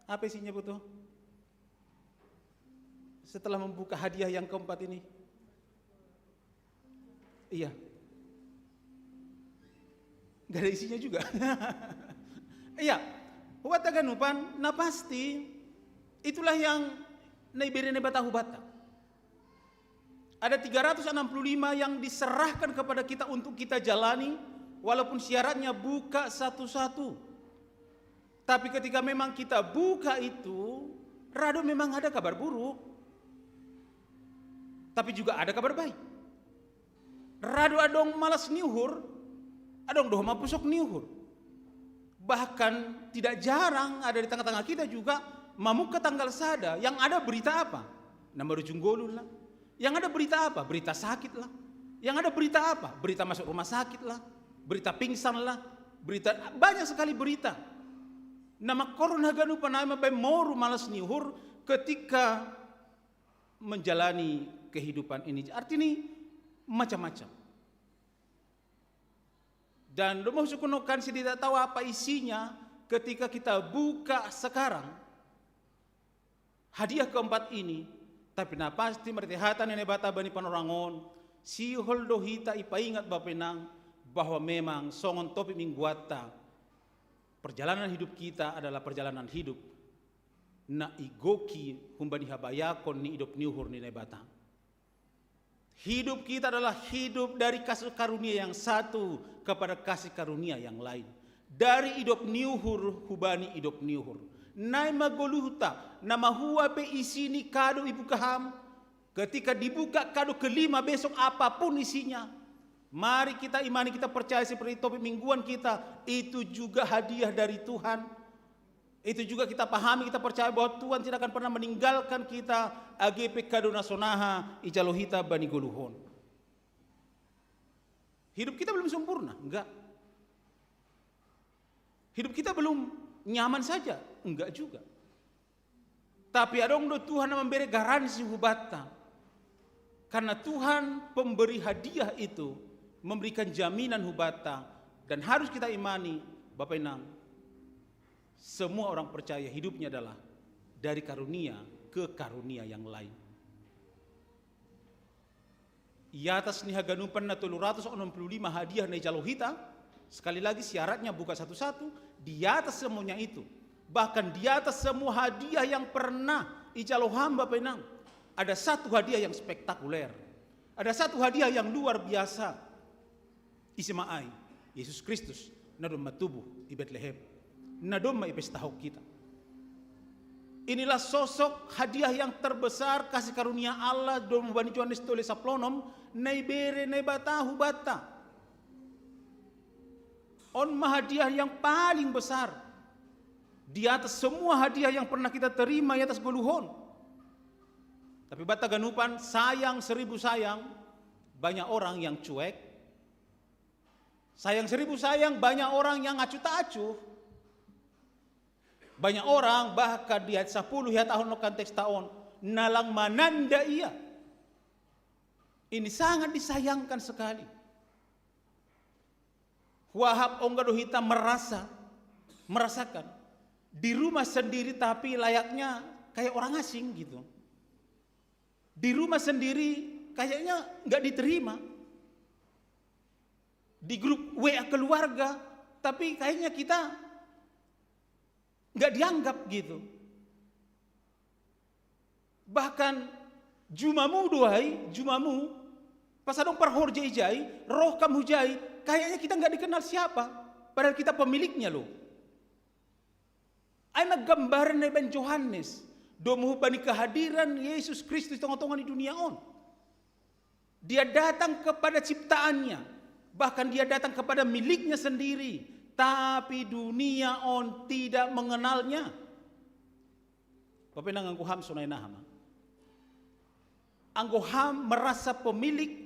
apa isinya betul? Setelah membuka hadiah yang keempat ini. Iya. Gak ada isinya juga. Iya. Hubata ganupan, nah pasti itulah yang naibere nebata hubata. Ada 365 yang diserahkan kepada kita untuk kita jalani, walaupun syaratnya buka satu-satu. Tapi ketika memang kita buka itu, rado memang ada kabar buruk. Tapi juga ada kabar baik. Rado adong malas niuhur, adong doh mapusok niuhur. Bahkan tidak jarang ada di tengah-tengah kita juga mamuka tanggal sada yang ada berita apa? Nama rujunggolun lah. Yang ada berita apa? Berita sakit lah. Yang ada berita apa? Berita masuk rumah sakit lah. Berita pingsan lah. Berita banyak sekali berita. Nama koron haganu panai mabai moru malas niuhur ketika menjalani kehidupan ini. Artinya macam-macam. Dan lo mau sukunokan si tidak tahu apa isinya ketika kita buka sekarang hadiah keempat ini. Tapi na pasti mertihatan yang bata bani panorangon si holdo hita ipaingat bapenang bahwa memang songon topi mingguata perjalanan hidup kita adalah perjalanan hidup na igoki humbani habayakon ni hidup niuhur ni nebata. Hidup kita adalah hidup dari kasih karunia yang satu kepada kasih karunia yang lain. Dari hidup niuhur hubani hidup niuhur. Nai magoluhuta nama huwa pe isini kado ibu kaham. Ketika dibuka kado kelima besok apapun isinya. Mari kita imani, kita percaya seperti topik mingguan kita. Itu juga hadiah dari Tuhan. Itu juga kita pahami, kita percaya bahwa Tuhan tidak akan pernah meninggalkan kita. AGP kadona sonaha ijalohita bani goluhon. Hidup kita belum sempurna, enggak. Hidup kita belum nyaman saja, enggak juga. Tapi adong do Tuhan memberi garansi hubata. Karena Tuhan pemberi hadiah itu memberikan jaminan hubata. Dan harus kita imani, Bapak Inang, semua orang percaya hidupnya adalah dari karunia ke karunia yang lain. I atas ni haganupan na 365 hadiah na ijalohita, sekali lagi syaratnya buka satu-satu, di atas semuanya itu, bahkan di atas semua hadiah yang pernah ijaloham Bapak Inang, ada satu hadiah yang spektakuler, ada satu hadiah yang luar biasa. Ismaai, Yesus Kristus, na doma tubuh di Bethlehem. Nadom maipestahok kita. Inilah sosok hadiah yang terbesar kasih karunia Allah dom bani Johannes tole saplonom naibere nebata hubata. On hadiah yang paling besar di atas semua hadiah yang pernah kita terima di atas goluhon. Tapi bata ganupan sayang 1000 sayang, banyak orang yang cuek. Sayang 1000 sayang, banyak orang yang acuh tak acuh. Banyak orang bahkan di ayat 10 ya tahun lokan teks tahun nalang mananda ia. Ini sangat disayangkan sekali. Wahab onggado hita merasakan di rumah sendiri tapi layaknya kayak orang asing gitu. Di rumah sendiri kayaknya nggak diterima. Di grup WA keluarga tapi kayaknya kita nggak dianggap gitu. Bahkan jumamu pas adong parhorje ijai, roh kamu jai, kayaknya kita nggak dikenal siapa, padahal kita pemiliknya loh. Aina gambaran Ben Yohanes, domuh bani kehadiran Yesus Kristus tengah-tengah di dunia on. Dia datang kepada ciptaannya, bahkan dia datang kepada miliknya sendiri, tapi dunia on tidak mengenalnya. Papenang anggo ham sunay nahama. Anggo ham merasa pemilik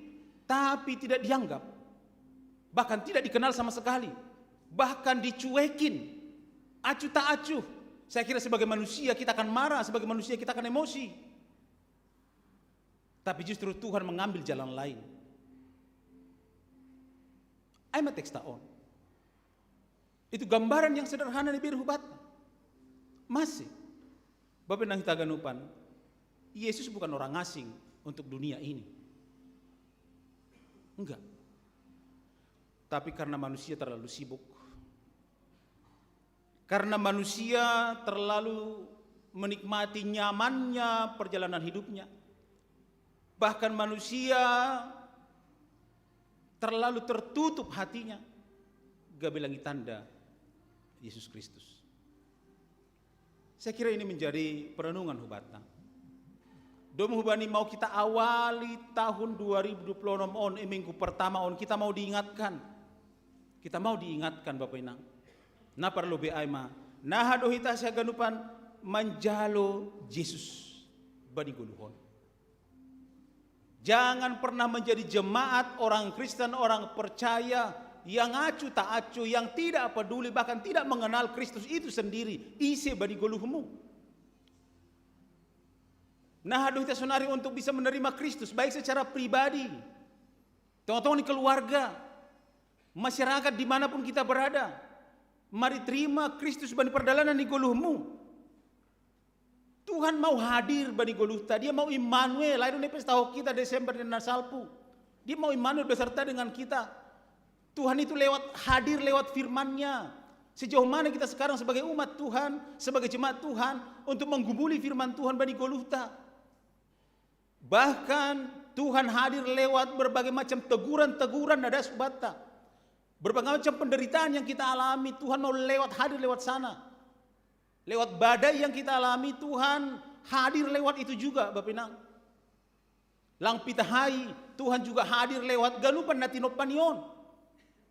tapi tidak dianggap, bahkan tidak dikenal sama sekali, bahkan dicuekin, acuh tak acuh. Saya kira sebagai manusia kita akan marah, sebagai manusia kita akan emosi. Tapi justru Tuhan mengambil jalan lain. Aima teks taon. Itu gambaran yang sederhana di Birhubat. Masih. Bapak nang kita ganupan, Yesus bukan orang asing untuk dunia ini. Enggak. Tapi karena manusia terlalu sibuk, karena manusia terlalu menikmati nyamannya perjalanan hidupnya, bahkan manusia terlalu tertutup hatinya, gak bilangi tanda Yesus Kristus. Saya kira ini menjadi perenungan Hubatna. Dom hubani mau kita awali tahun 2026 on, minggu pertama on, kita mau diingatkan. Kita mau diingatkan Bapak Inang. Na perlu beaima. Nah hadohita saya ganupan manjalo Yesus bani guluhon. Jangan pernah menjadi jemaat orang Kristen, orang percaya yang acuh tak acuh, yang tidak peduli, bahkan tidak mengenal Kristus itu sendiri. Isi bani guluhmu. Nah haduh kita sonari untuk bisa menerima Kristus, baik secara pribadi, teman-teman di keluarga, masyarakat dimanapun kita berada. Mari terima Kristus bani perdalanan di goluhmu. Tuhan mau hadir bani goluhta, dia mau Immanuel, lahir nepes tahu kita Desember dan Nasalpu. Dia mau Immanuel beserta dengan kita. Tuhan itu hadir lewat firman-Nya. Sejauh mana kita sekarang sebagai umat Tuhan, sebagai jemaat Tuhan untuk menggumuli firman Tuhan bani goluhta. Bahkan Tuhan hadir lewat berbagai macam teguran-teguran nada subata. Berbagai macam penderitaan yang kita alami, Tuhan mau hadir lewat sana. Lewat badai yang kita alami, Tuhan hadir lewat itu juga, Bapak Inang. Lang pitahai, Tuhan juga hadir lewat ganupan natinopanion.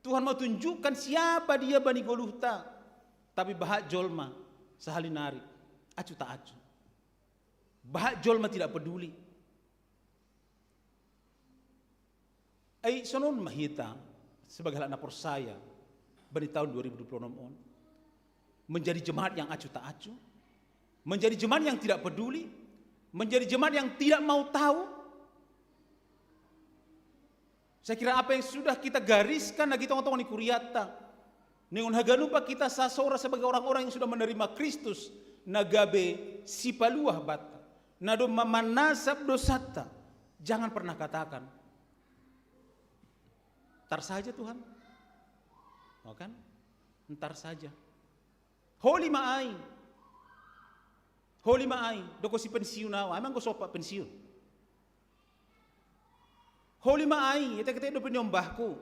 Tuhan mau tunjukkan siapa dia bani goluhta. Tapi bahak jolma sahalinari, acuh tak acuh. Bahak jolma tidak peduli. Sonon mahita sebagai anak persaya bani tahun 2026 on menjadi jemaat yang acuh tak acuh, menjadi jemaat yang tidak peduli, menjadi jemaat yang tidak mau tahu. Saya kira apa yang sudah kita gariskan lagi teman-teman di Kuriata, ningon haganupa kita sasora sebagai orang-orang yang sudah menerima Kristus, nagabe sipaluah bata, nado mamanasab dosata. Jangan pernah katakan ntar saja Tuhan, oh kan? Ntar saja. Holy maai, doko si pensiun awa, emang ko sopa pensiun. Holy maai, kita do penyombahku,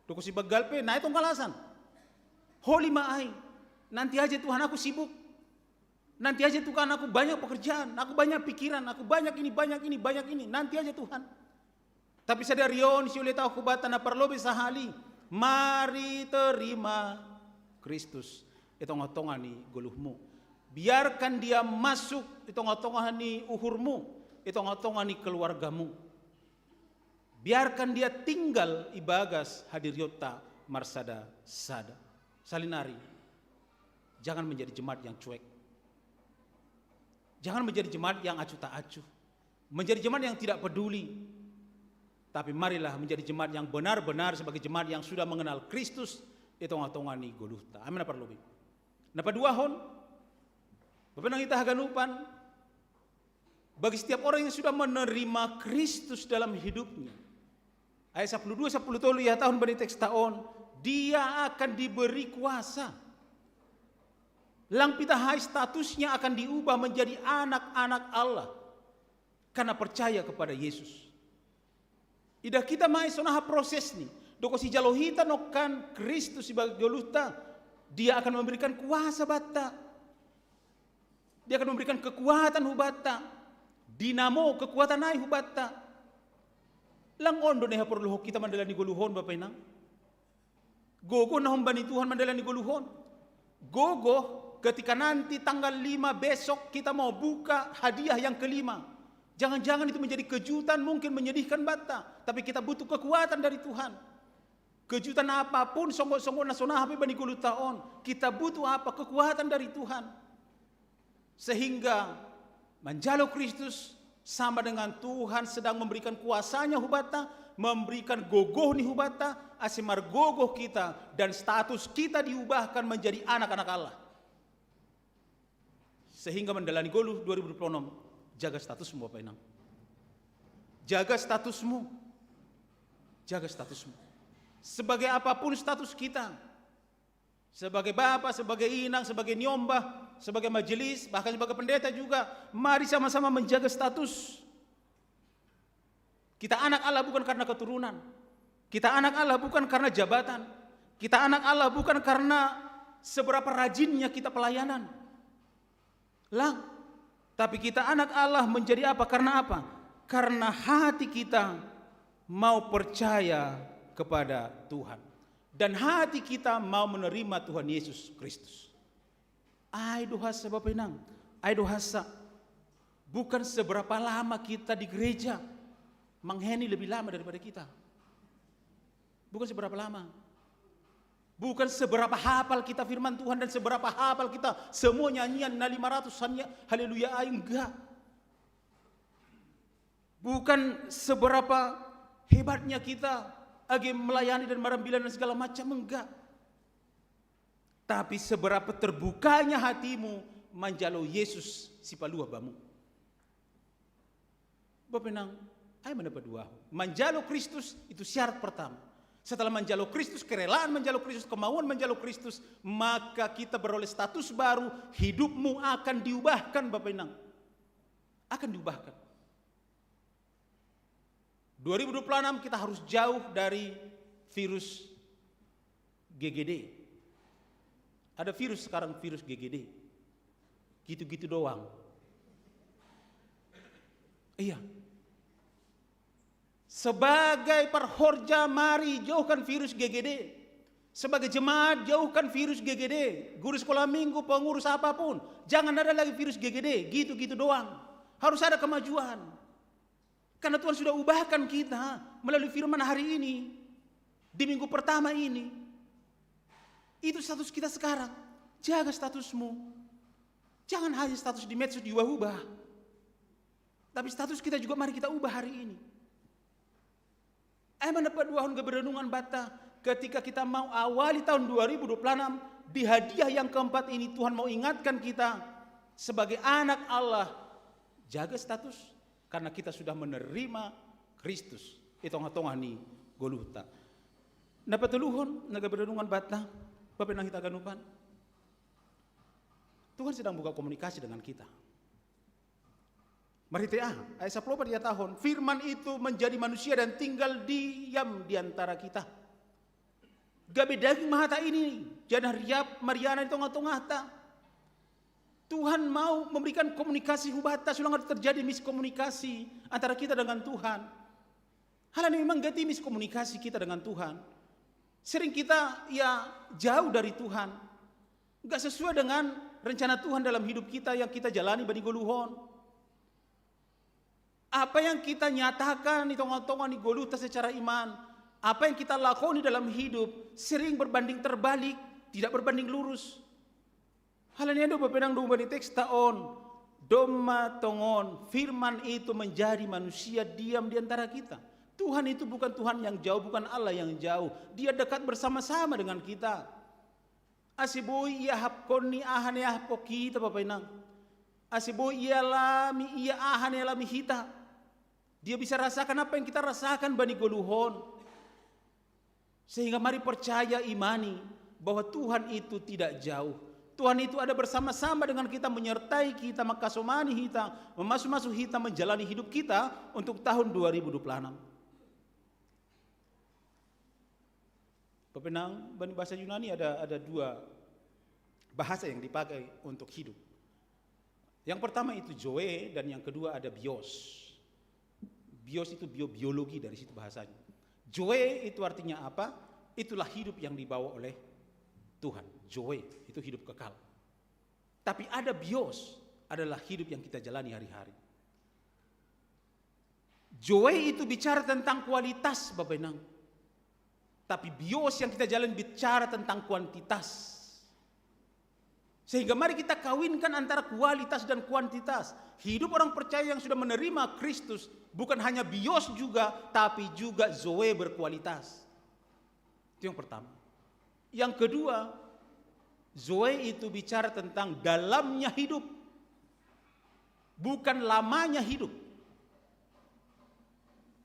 doko si bagalpe, nah itong kalasan. Holy maai, nanti aja Tuhan aku sibuk, nanti aja Tuhan aku banyak pekerjaan, aku banyak pikiran, aku banyak ini, nanti aja Tuhan. Tapi sadarion si uleta aku bata na perlobe sahali, Mari terima Kristus. Itong-tongan ni guluhmu. Biarkan dia masuk itong-tongan ni uhurmu. Itong-tongan ni keluargamu. Biarkan dia tinggal ibagas hadiryota marsada sada. Salinari, jangan menjadi jemaat yang cuek. Jangan menjadi jemaat yang acuh tak acuh. Menjadi jemaat yang tidak peduli. Tapi marilah menjadi jemaat yang benar-benar sebagai jemaat yang sudah mengenal Kristus. Itong-tongan ni guluhta. Amin apa lebih. Napa duahon? Bapak kita haganupan. Bagi setiap orang yang sudah menerima Kristus dalam hidupnya. Ayat 12-13 ya tahun beri teks tahun. Dia akan diberi kuasa. Lang pitahai statusnya akan diubah menjadi anak-anak Allah. Karena percaya kepada Yesus. Ida kita mai sonaha proses nih. Doko si jalohita nokan Kristus sebagai goluta. Dia akan memberikan kuasa bata. Dia akan memberikan kekuatan hubata. Dinamo kekuatan ai hubata. Lang ondo neha perlu kita mandala ni goluhon Bapak Inang. Gogo na humbani Tuhan mandala ni goluhon. Gogo ketika nanti tanggal 5 besok kita mau buka hadiah yang kelima. Jangan-jangan itu menjadi kejutan mungkin menyedihkan bata. Tapi kita butuh kekuatan dari Tuhan. Kejutan apapun songgok-songgok nasional hape bani gulu taon. Kita butuh apa? Kekuatan dari Tuhan. Sehingga menjalo Kristus sama dengan Tuhan sedang memberikan kuasanya hubata, memberikan gogoh nih hubata, asimar gogoh kita dan status kita diubahkan menjadi anak-anak Allah. Sehingga mendalani golu 2026 jaga statusmu Bapak Inang. Jaga statusmu. Jaga statusmu. Sebagai apapun status kita. Sebagai bapak, sebagai inang, sebagai nyombah, sebagai majelis, bahkan sebagai pendeta juga. Mari sama-sama menjaga status. Kita anak Allah bukan karena keturunan. Kita anak Allah bukan karena jabatan. Kita anak Allah bukan karena seberapa rajinnya kita pelayanan. Lang. Tapi kita anak Allah menjadi apa? Karena apa? Karena hati kita mau percaya kepada Tuhan. Dan hati kita mau menerima Tuhan Yesus Kristus. Ai dohasa Bapak Inang. Ai dohasa. Bukan seberapa lama kita di gereja. Mang Heni lebih lama daripada kita. Bukan seberapa lama. Bukan seberapa hafal kita firman Tuhan dan seberapa hafal kita semua nyanyian na 500 haleluya enggak. Bukan seberapa hebatnya kita agi melayani dan merambilan dan segala macam enggak. Tapi seberapa terbukanya hatimu manjalo Yesus si palua bamu. Bapak Nang, ayo mendapat dua. Manjalo Kristus itu syarat pertama. Setelah menjalo Kristus, kerelaan menjalo Kristus, kemauan menjalo Kristus, maka kita beroleh status baru, hidupmu akan diubahkan Bapak Inang. Akan diubahkan. 2026 kita harus jauh dari virus GGD. Ada virus sekarang, virus GGD. Gitu-gitu doang. Iya. Sebagai parhorja mari jauhkan virus GGD. Sebagai jemaat jauhkan virus GGD. Guru sekolah minggu, pengurus apapun. Jangan ada lagi virus GGD. Gitu-gitu doang. Harus ada kemajuan. Karena Tuhan sudah ubahkan kita melalui firman hari ini. Di minggu pertama ini. Itu status kita sekarang. Jaga statusmu. Jangan hanya status di medsos diubah-ubah. Tapi status kita juga mari kita ubah hari ini. Mendapat dua tahun keberenungan bata ketika kita mau awali tahun 2026 di hadiah yang keempat ini Tuhan mau ingatkan kita sebagai anak Allah jaga status karena kita sudah menerima Kristus. Itong-tongan ni goluhta. Dapat teluhon naga berenungan bata Bapak nang kita ganupan. Tuhan sedang buka komunikasi dengan kita. Mari ayat 10 pada tahun firman itu menjadi manusia dan tinggal diam di antara kita. Gabe daging mahata ini jangan riap Mariana di tengah-tengah ta. Tuhan mau memberikan komunikasi hubata sulang terjadi miskomunikasi antara kita dengan Tuhan. Hal ini memang gati miskomunikasi kita dengan Tuhan. Sering kita ya jauh dari Tuhan. Enggak sesuai dengan rencana Tuhan dalam hidup kita yang kita jalani bani goluhon. Apa yang kita nyatakan di tongong-tongong di goluhta secara iman, apa yang kita lakoni dalam hidup sering berbanding terbalik, tidak berbanding lurus. Halnya do bapedang do bani teks taon, doma tongon, firman itu menjadi manusia diam di antara kita. Tuhan itu bukan Tuhan yang jauh, bukan Allah yang jauh. Dia dekat bersama-sama dengan kita. Asiboi ia hapkoni ahane ahpo kita bapedang. Asiboi ia lami ia ahane lami kita. Dia bisa rasakan apa yang kita rasakan bani goluhon. Sehingga mari percaya imani bahwa Tuhan itu tidak jauh. Tuhan itu ada bersama-sama dengan kita, menyertai kita, makasomani kita, memasuk-masuk kita, menjalani hidup kita untuk tahun 2026. Pepenang bani bahasa Yunani ada dua bahasa yang dipakai untuk hidup. Yang pertama itu zoe dan yang kedua ada bios. Bios itu biologi, dari situ bahasanya. Zoe itu artinya apa? Itulah hidup yang dibawa oleh Tuhan. Zoe itu hidup kekal. Tapi ada bios, adalah hidup yang kita jalani hari-hari. Zoe itu bicara tentang kualitas Bapak Enang. Tapi bios yang kita jalani bicara tentang kuantitas. Sehingga mari kita kawinkan antara kualitas dan kuantitas. Hidup orang percaya yang sudah menerima Kristus bukan hanya bios juga, tapi juga zoe berkualitas. Itu yang pertama. Yang kedua, zoe itu bicara tentang dalamnya hidup, bukan lamanya hidup.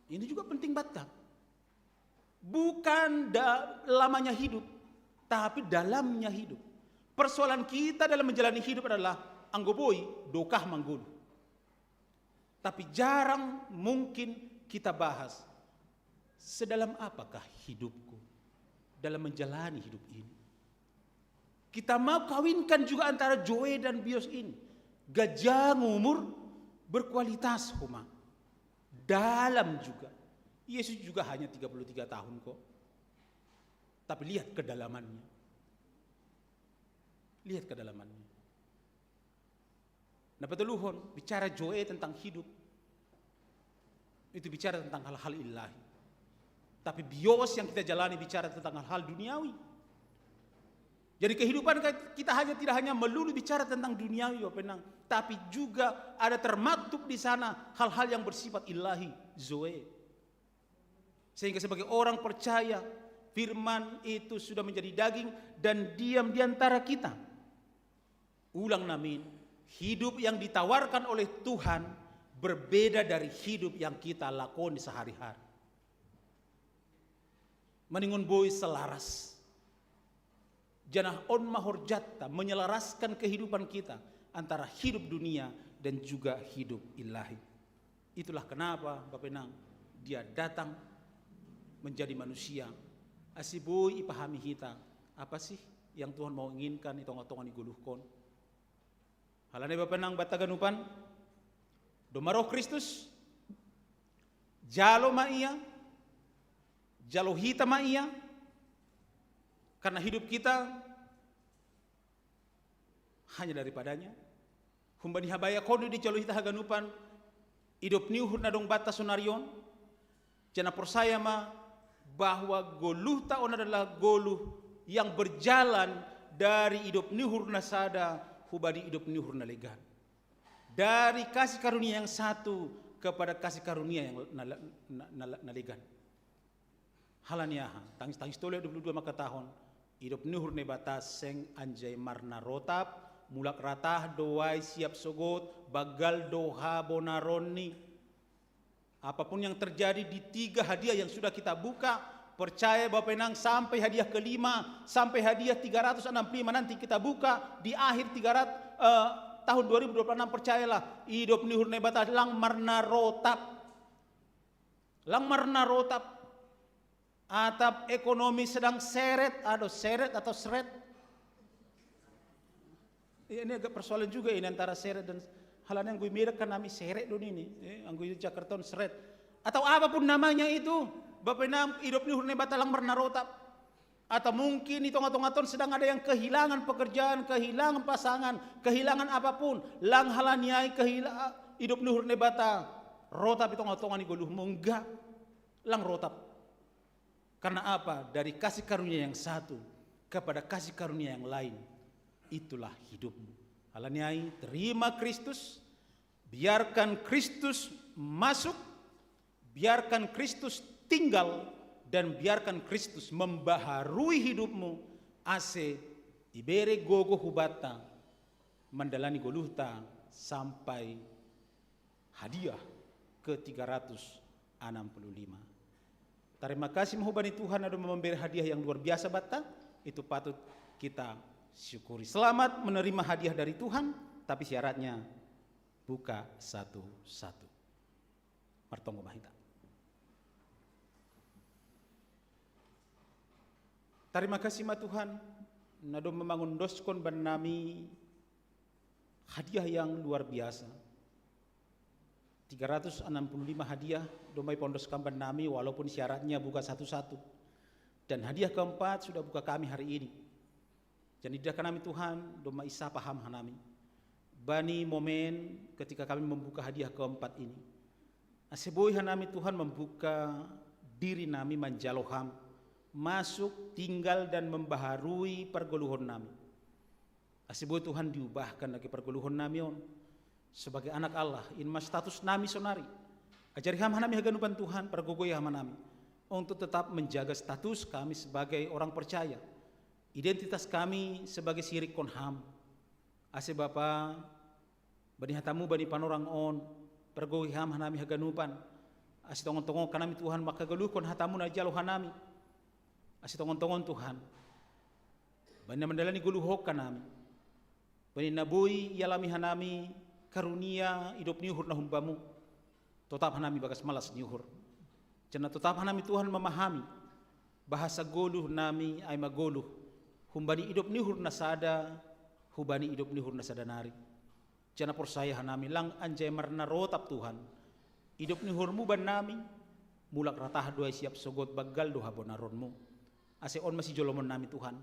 Ini juga penting banget. Bukan lamanya hidup, tapi dalamnya hidup. Persoalan kita dalam menjalani hidup adalah anggoboi dokah manggulu. Tapi jarang mungkin kita bahas sedalam apakah hidupku dalam menjalani hidup ini. Kita mau kawinkan juga antara zoe dan bios ini. Gajah umur berkualitas huma. Dalam juga. Yesus juga hanya 33 tahun kok. Tapi lihat kedalamannya. Lihat kedalamannya. Nah peteluhon bicara zoe tentang hidup. Itu bicara tentang hal-hal ilahi. Tapi bios yang kita jalani bicara tentang hal-hal duniawi. Jadi kehidupan kita tidak hanya melulu bicara tentang duniawi Bapak Enang, tapi juga ada termaktub di sana hal-hal yang bersifat ilahi, zoe. Sehingga sebagai orang percaya, firman itu sudah menjadi daging dan diam di antara kita. Ulang namin, hidup yang ditawarkan oleh Tuhan berbeda dari hidup yang kita lakoni sehari-hari. Meningun boy selaras. Janah on mahorjatta menyelaraskan kehidupan kita antara hidup dunia dan juga hidup ilahi. Itulah kenapa Bapak Enang dia datang menjadi manusia. Asiboy ipahami kita apa sih yang Tuhan mau inginkan itong-tongan iguluhkon. Halane Bapak Enang bataganupan domaroh Kristus jalo maia jalo hita maia. Karena hidup kita hanya daripadanya. Humbani habaya kono di jalo hita haganupan hidup niuhur nadong bata sunarion. Jana persaya ma bahwa goluh taon adalah goluh yang berjalan dari hidup niuhur nasada hubadi hidup niuhur nalegan. Dari kasih karunia yang satu kepada kasih karunia yang nalegan. Halaniaha tangis tole 22 maka tahun hidup nuhur ne batas seng anjay marna rotap mulak ratah doai siap sogot bagal doha bonaroni. Apapun yang terjadi di 3 hadiah yang sudah kita buka, percaya Bapak Enang sampai hadiah kelima, sampai hadiah 365 nanti kita buka di akhir tahun 2026, percayalah hidup nuhur ne batas lang marna rotap. Lang marna rotap. Atap ekonomi sedang seret atau seret. Ini agak persoalan juga ini antara seret dan halan yang gue mirip kan nami seret dulu ini. Yang gue Jakarta seret. Atau apapun namanya itu. Bapak Enang hidup ni hurne batalang bernarotap. Atau mungkin itu ngaton-ngaton sedang ada yang kehilangan pekerjaan, kehilangan pasangan, kehilangan apapun. Lang halaniai hidup luhur nebata. Rotap itu ngatongan igoluh enggak. Lang rotap. Karena apa? Dari kasih karunia yang satu kepada kasih karunia yang lain. Itulah hidupmu. Halaniai, terima Kristus. Biarkan Kristus masuk. Biarkan Kristus tinggal. Dan biarkan Kristus membaharui hidupmu. Ase ibere gogo hubata. Mendalani goluhta sampai hadiah ke 365. Terima kasih menghubani Tuhan ada memberi hadiah yang luar biasa bata. Itu patut kita syukuri. Selamat menerima hadiah dari Tuhan. Tapi syaratnya buka satu-satu. Martonggo mahita. Terima kasih ma Tuhan, nado membangun doskon benami hadiah yang luar biasa. 365 hadiah domai pondoskan benami walaupun syaratnya buka satu-satu. Dan hadiah keempat sudah buka kami hari ini. Jadi tidak kami Tuhan, domai isa paham hanami. Bani momen ketika kami membuka hadiah keempat ini. Aseboy hanami Tuhan membuka diri nami manjaloham. Masuk, tinggal dan membaharui pergoluhon nami. Asiboy Tuhan diubahkan lagi pergoluhon nami on. Sebagai anak Allah, inma status nami sonari. Ajari ham hanami haganupan Tuhan, pergogoy ham nami. Untuk tetap menjaga status kami sebagai orang percaya. Identitas kami sebagai sirik kon ham. Ase Bapa, bani hatamu bani panorang on. Pergogoy ham hanami haganupan. Ase tongon-tongon kanami Tuhan, maka geluh kon hatamu na jalo hanami. Asi tongon-tongon Tuhan. Bani mandalani guluhok kanami. Bani nabui yalami hanami karunia hidup niuhur na humbamu. Tetap hanami bagas malas niuhur. Jana tetap hanami Tuhan memahami bahasa goluh nami ay magoluh. Humbani hidup niuhur na sada, hubani hidup niuhur na sadanari. Jana persaya hanami lang anjay marna rotap Tuhan. Hidup niuhurmu ban nami mulak ratah doa siap sogot bagal doha bonaronmu. Ase on masih jolomon nami Tuhan.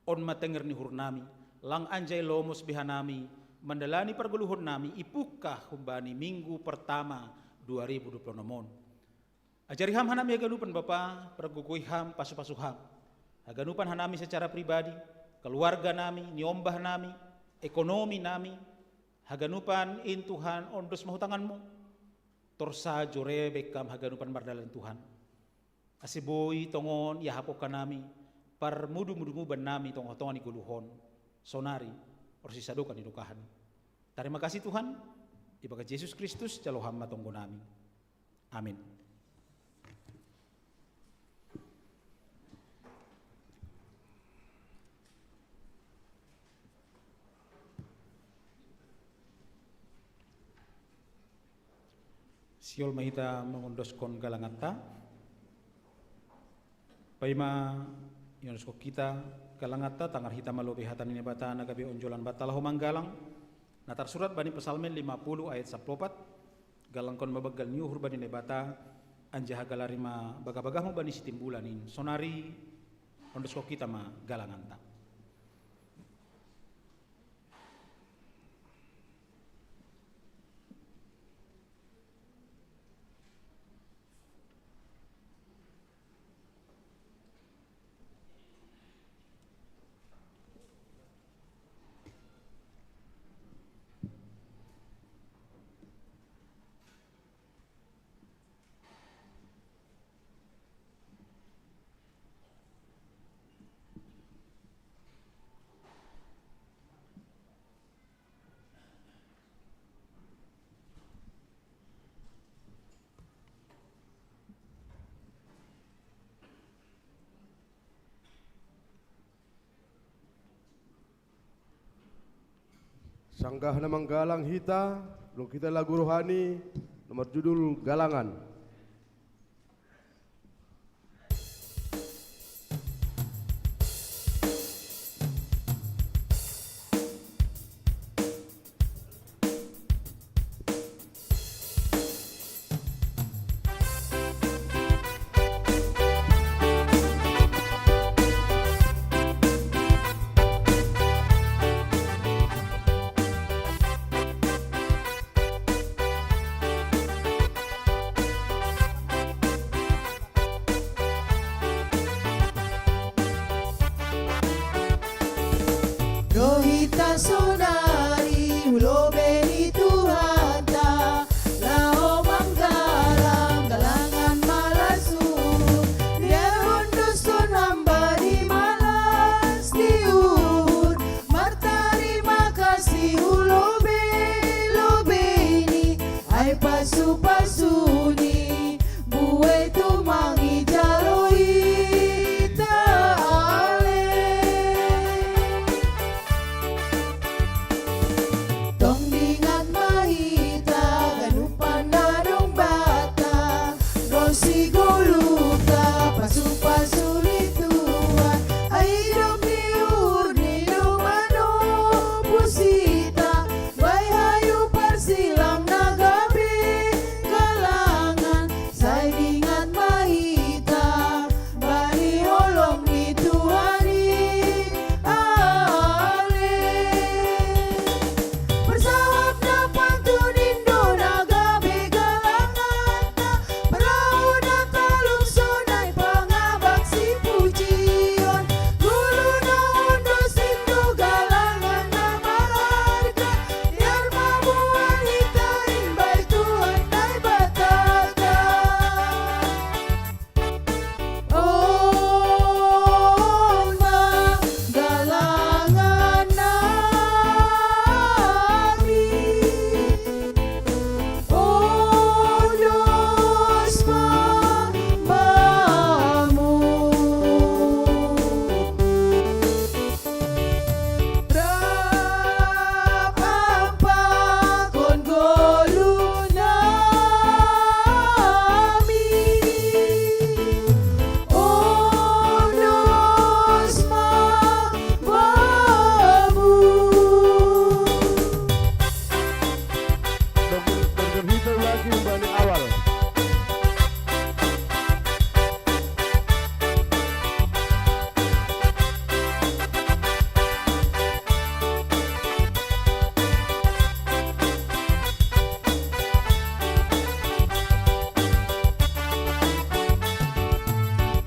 On matenger ni hur nami. Lang anjay lomos biha nami. Mendalani pergeluhon nami. Ipukah humbani minggu pertama 2020 nomon. Ajari ham hanami haganupan Bapa. Pergugui ham pasu-pasu ham. Haganupan hanami secara pribadi. Keluarga nami. Niombah nami. Ekonomi nami. Haganupan in Tuhan. Ondos mahutanganmu. Torsa jore bekam haganupan mardalan Tuhan. Asiboy tongon yahapok kanami par mudu-mudu ban nami tongon-tongon iguluhon sonari orsisadukan idukahan. Terima kasih Tuhan di bagat Yesus Kristus jalo hamba tonggo nami. Amin. Siol mahita mengundoskon galangata. Paima yonosko kita galangata tangar hita malobi hatan ini bata nagabi onjolan batalah manggalang natar surat bani pesalmen 50 ayat 14 galangkon mabagal nyuhur bani nebata anjaha galarima bagabagamu bani sitimbulanin sonari ondosko kita ma galanganta. Sanggah na manggalang hita, lu kita lagu rohani, nomor judul Galangan. sonari ulo beni Tuhan ta lao manggalang galangan malasur biar hundusun hamba di malas diur martari makasih ulo beni ai pasu pasuni buai tu mangi jaloi taale tong dingat mahita ganupan dadong bata rosi goluta pasu pasu lituan aidok diur di lumano pusita bay hayu persilang nagabe galangan say dingat mahita bani holong ni Tuhani ale bersahap dapat tunindo nagabe galangan ta perahu na talong sonay pangabang si pujian gulu na undo sindo galangan na maharga biar mabuhan hitain bay Tuhan ay batata oh galangan namin oh Diyos mambamu Rapapakon golu namin oh Diyos mambamu Berhitung lagi dari awal.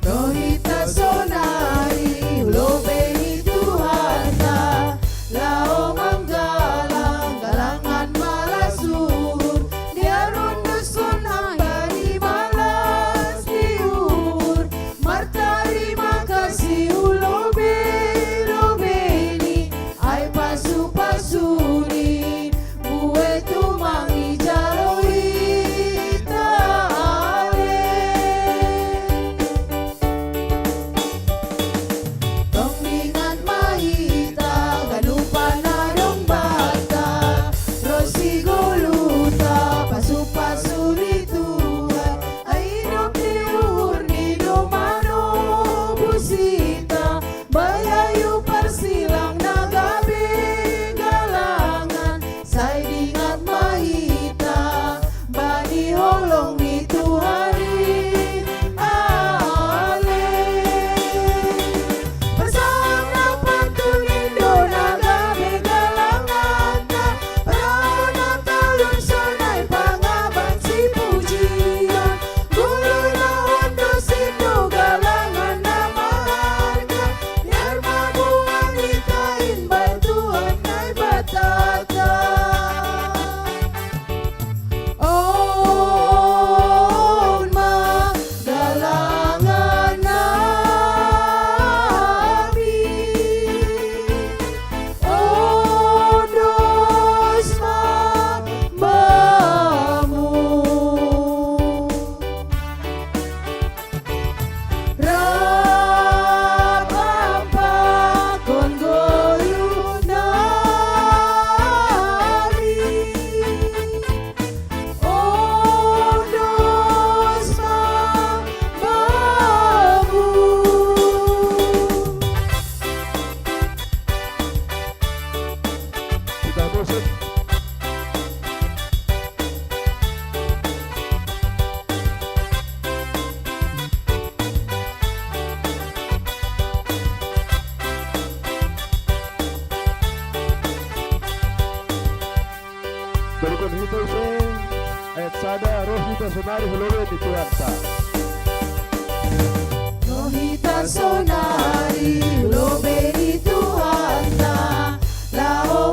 Rohita sonari ulo beni Tuhan ta lao manggalang galangan malasur dia rundusun hamba di malas diur martari makasih ulo beni ai pasu pasuni buai tu mangi jaloi taale tong dingat mahita ganupan adong bata rosi goluta pasu pasu lituan aidok diur ni lumano busita bayayu persilang nagabe galangan say dingat mahita bani holong ni Tuhani ale bersahap dapat tunindo nagabe galangan ta perahu na talong sonay pangabang si pujian gulu na undo sindo galangan na maharga biar mabuhan hitain bay Tuhan ay batata oh galangan namin oh Diyos mambamu Rapapakon golu namin oh Diyos mambamu Kita musik. Berikut itu ayat sada roh kita sonari hulur di Tuhan ta. Rohita sonari ulo beni Tuhan ta lao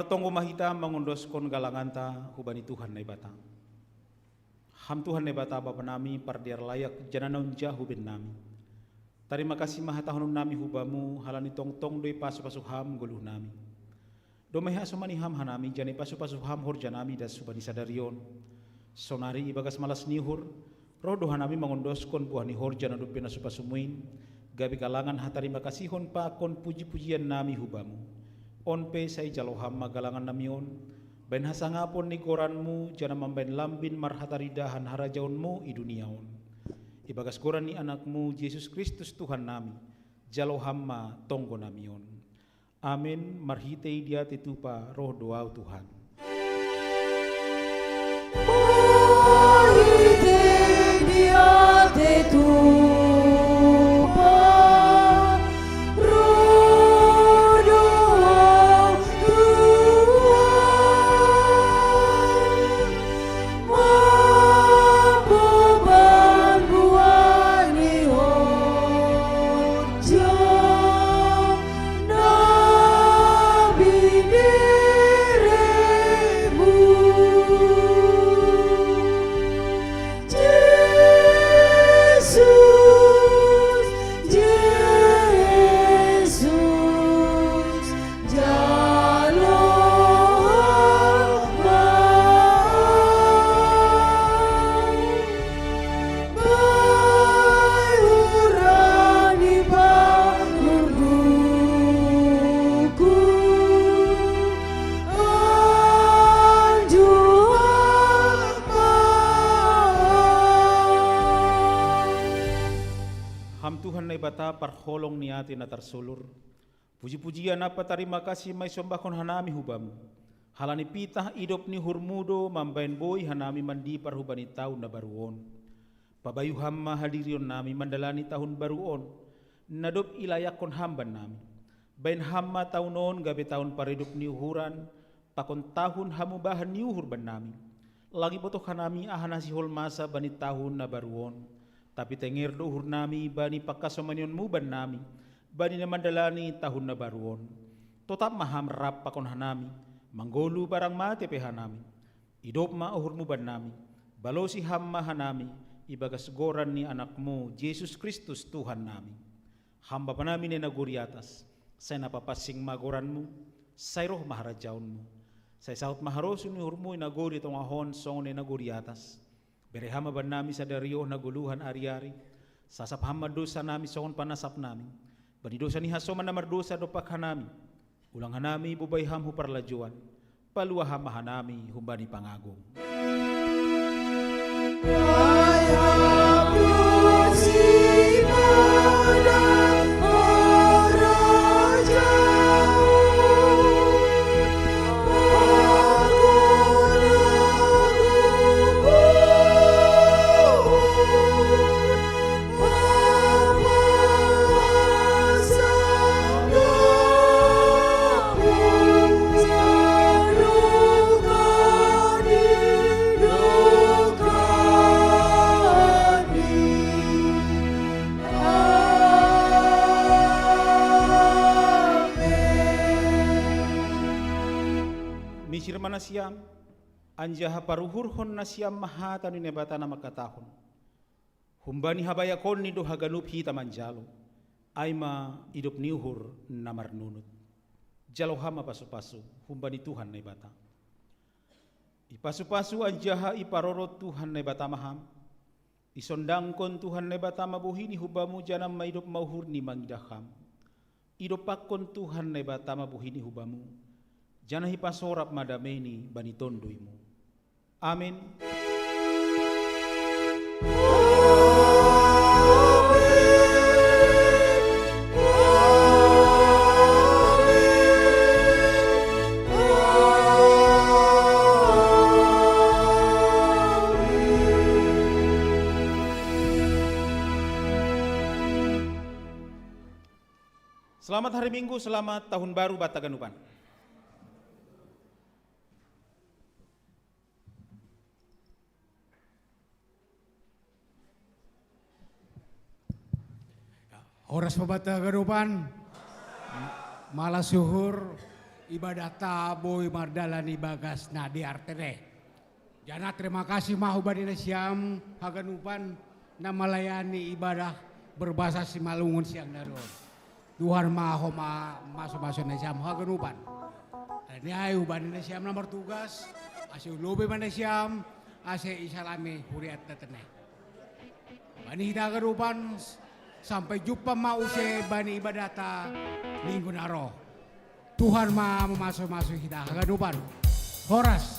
tonggo mahita mengondoskan galanganta hubani Tuhan na ibata. Ham Tuhan na ibata Bapa nami pardiar layak jananaun jahu ben nami. Terima kasih mahatahun nami hubamu halani tong doi pasu ham guluh nami. Domai hasumani ham hanami jani pasu ham hor janami das subani sadarion. Sonari ibagas malas nihur roh dohanami mengondoskan buah nihor janadu pena supasumuin. Gabi kalangan hatarima kasihon pakon puji-pujian nami hubamu. Onpe sai jaloham magalangan namion. Ben hasangapon ni koranmu jana mamben lambin marhataridahan harajaunmu i duniaon. Ibagas koran ni anakmu Yesus Kristus Tuhan nami. Jalohamma tonggo namion. Amin. Marhitei dia titupa roh doa Tuhan. Marhitei dia titupa parholong niati na tarsulur. Puji-pujian apa terima kasih may sombakon hanami hubamu. Halani pitah idop ni hurmudo mambain boy hanami mandi parhubani tahun na baruon. Pabayu hamma hadirion nami mandalani tahun baruon. Nadop ilayakon hamban nami. Bain hamma tahunon gabe tahun paridop ni uhuran. Pakon tahun hamubahan ni uhur ban nami. Lagi botoh hanami ahanasi hol masa bani tahun na baruon. Tapi tengir dohur nami bani pakasomanyon mu ban nami bani na mandalani tahun na baruon. Totap maham rap pakon hanami manggolu barang mate pe hanami. Idop ma uhur mu ban nami balosi hamma hanami ibagas goran ni anakmu Yesus Kristus Tuhan nami. Hamba panami ni naguri atas say napapasing magoranmu say roh maharajaunmu say saut maharosun ni uhur mu inaguri tong ahon song ni naguri atas. Berehama ban nami sadario naguluhan ari-ari. Sasap hama dosa nami songon panasap nami. Bani dosa ni hasoman na mardosa dopak hanami. Ulang hanami bubay hamhu parlajuan. Paluah hama hanami humbani pangagong. Siam anjaha paruhur hon na siam mahata ni nebata na makatahon. Humbani habaya kon ni do haganup hita manjalo. Aima idup niuhur na marnunut. Jalo hama pasu-pasu humbani Tuhan na ibata. Ipasu-pasu anjaha iparorot Tuhan na ibata maham. Isondangkon Tuhan na ibata mabuhini hubamu janam maidup mauhur ni mangidaham. Idopakon Tuhan na ibata mabuhini hubamu. Jana hipasorap madameni bani tondoimu. Amin. Selamat hari Minggu, selamat tahun baru Bataganupan. Oras pabata garupan, malas suhur, ibadata boy mardalani bagas na di artene. Jana terima kasih mahubadina siam haganupan na melayani ibadah berbahasa Simalungun siang daron. Tuhan maho masuk-masuk na siam haganupan. Ini ayo ubadina siam nomor tugas, asih lobe mana siam, asih isalami huriat tetene. Bani hita haganupan sampai jumpa mause bani ibadata minggu naro. Tuhan ma masuk-masuk hita haganupan. Horas.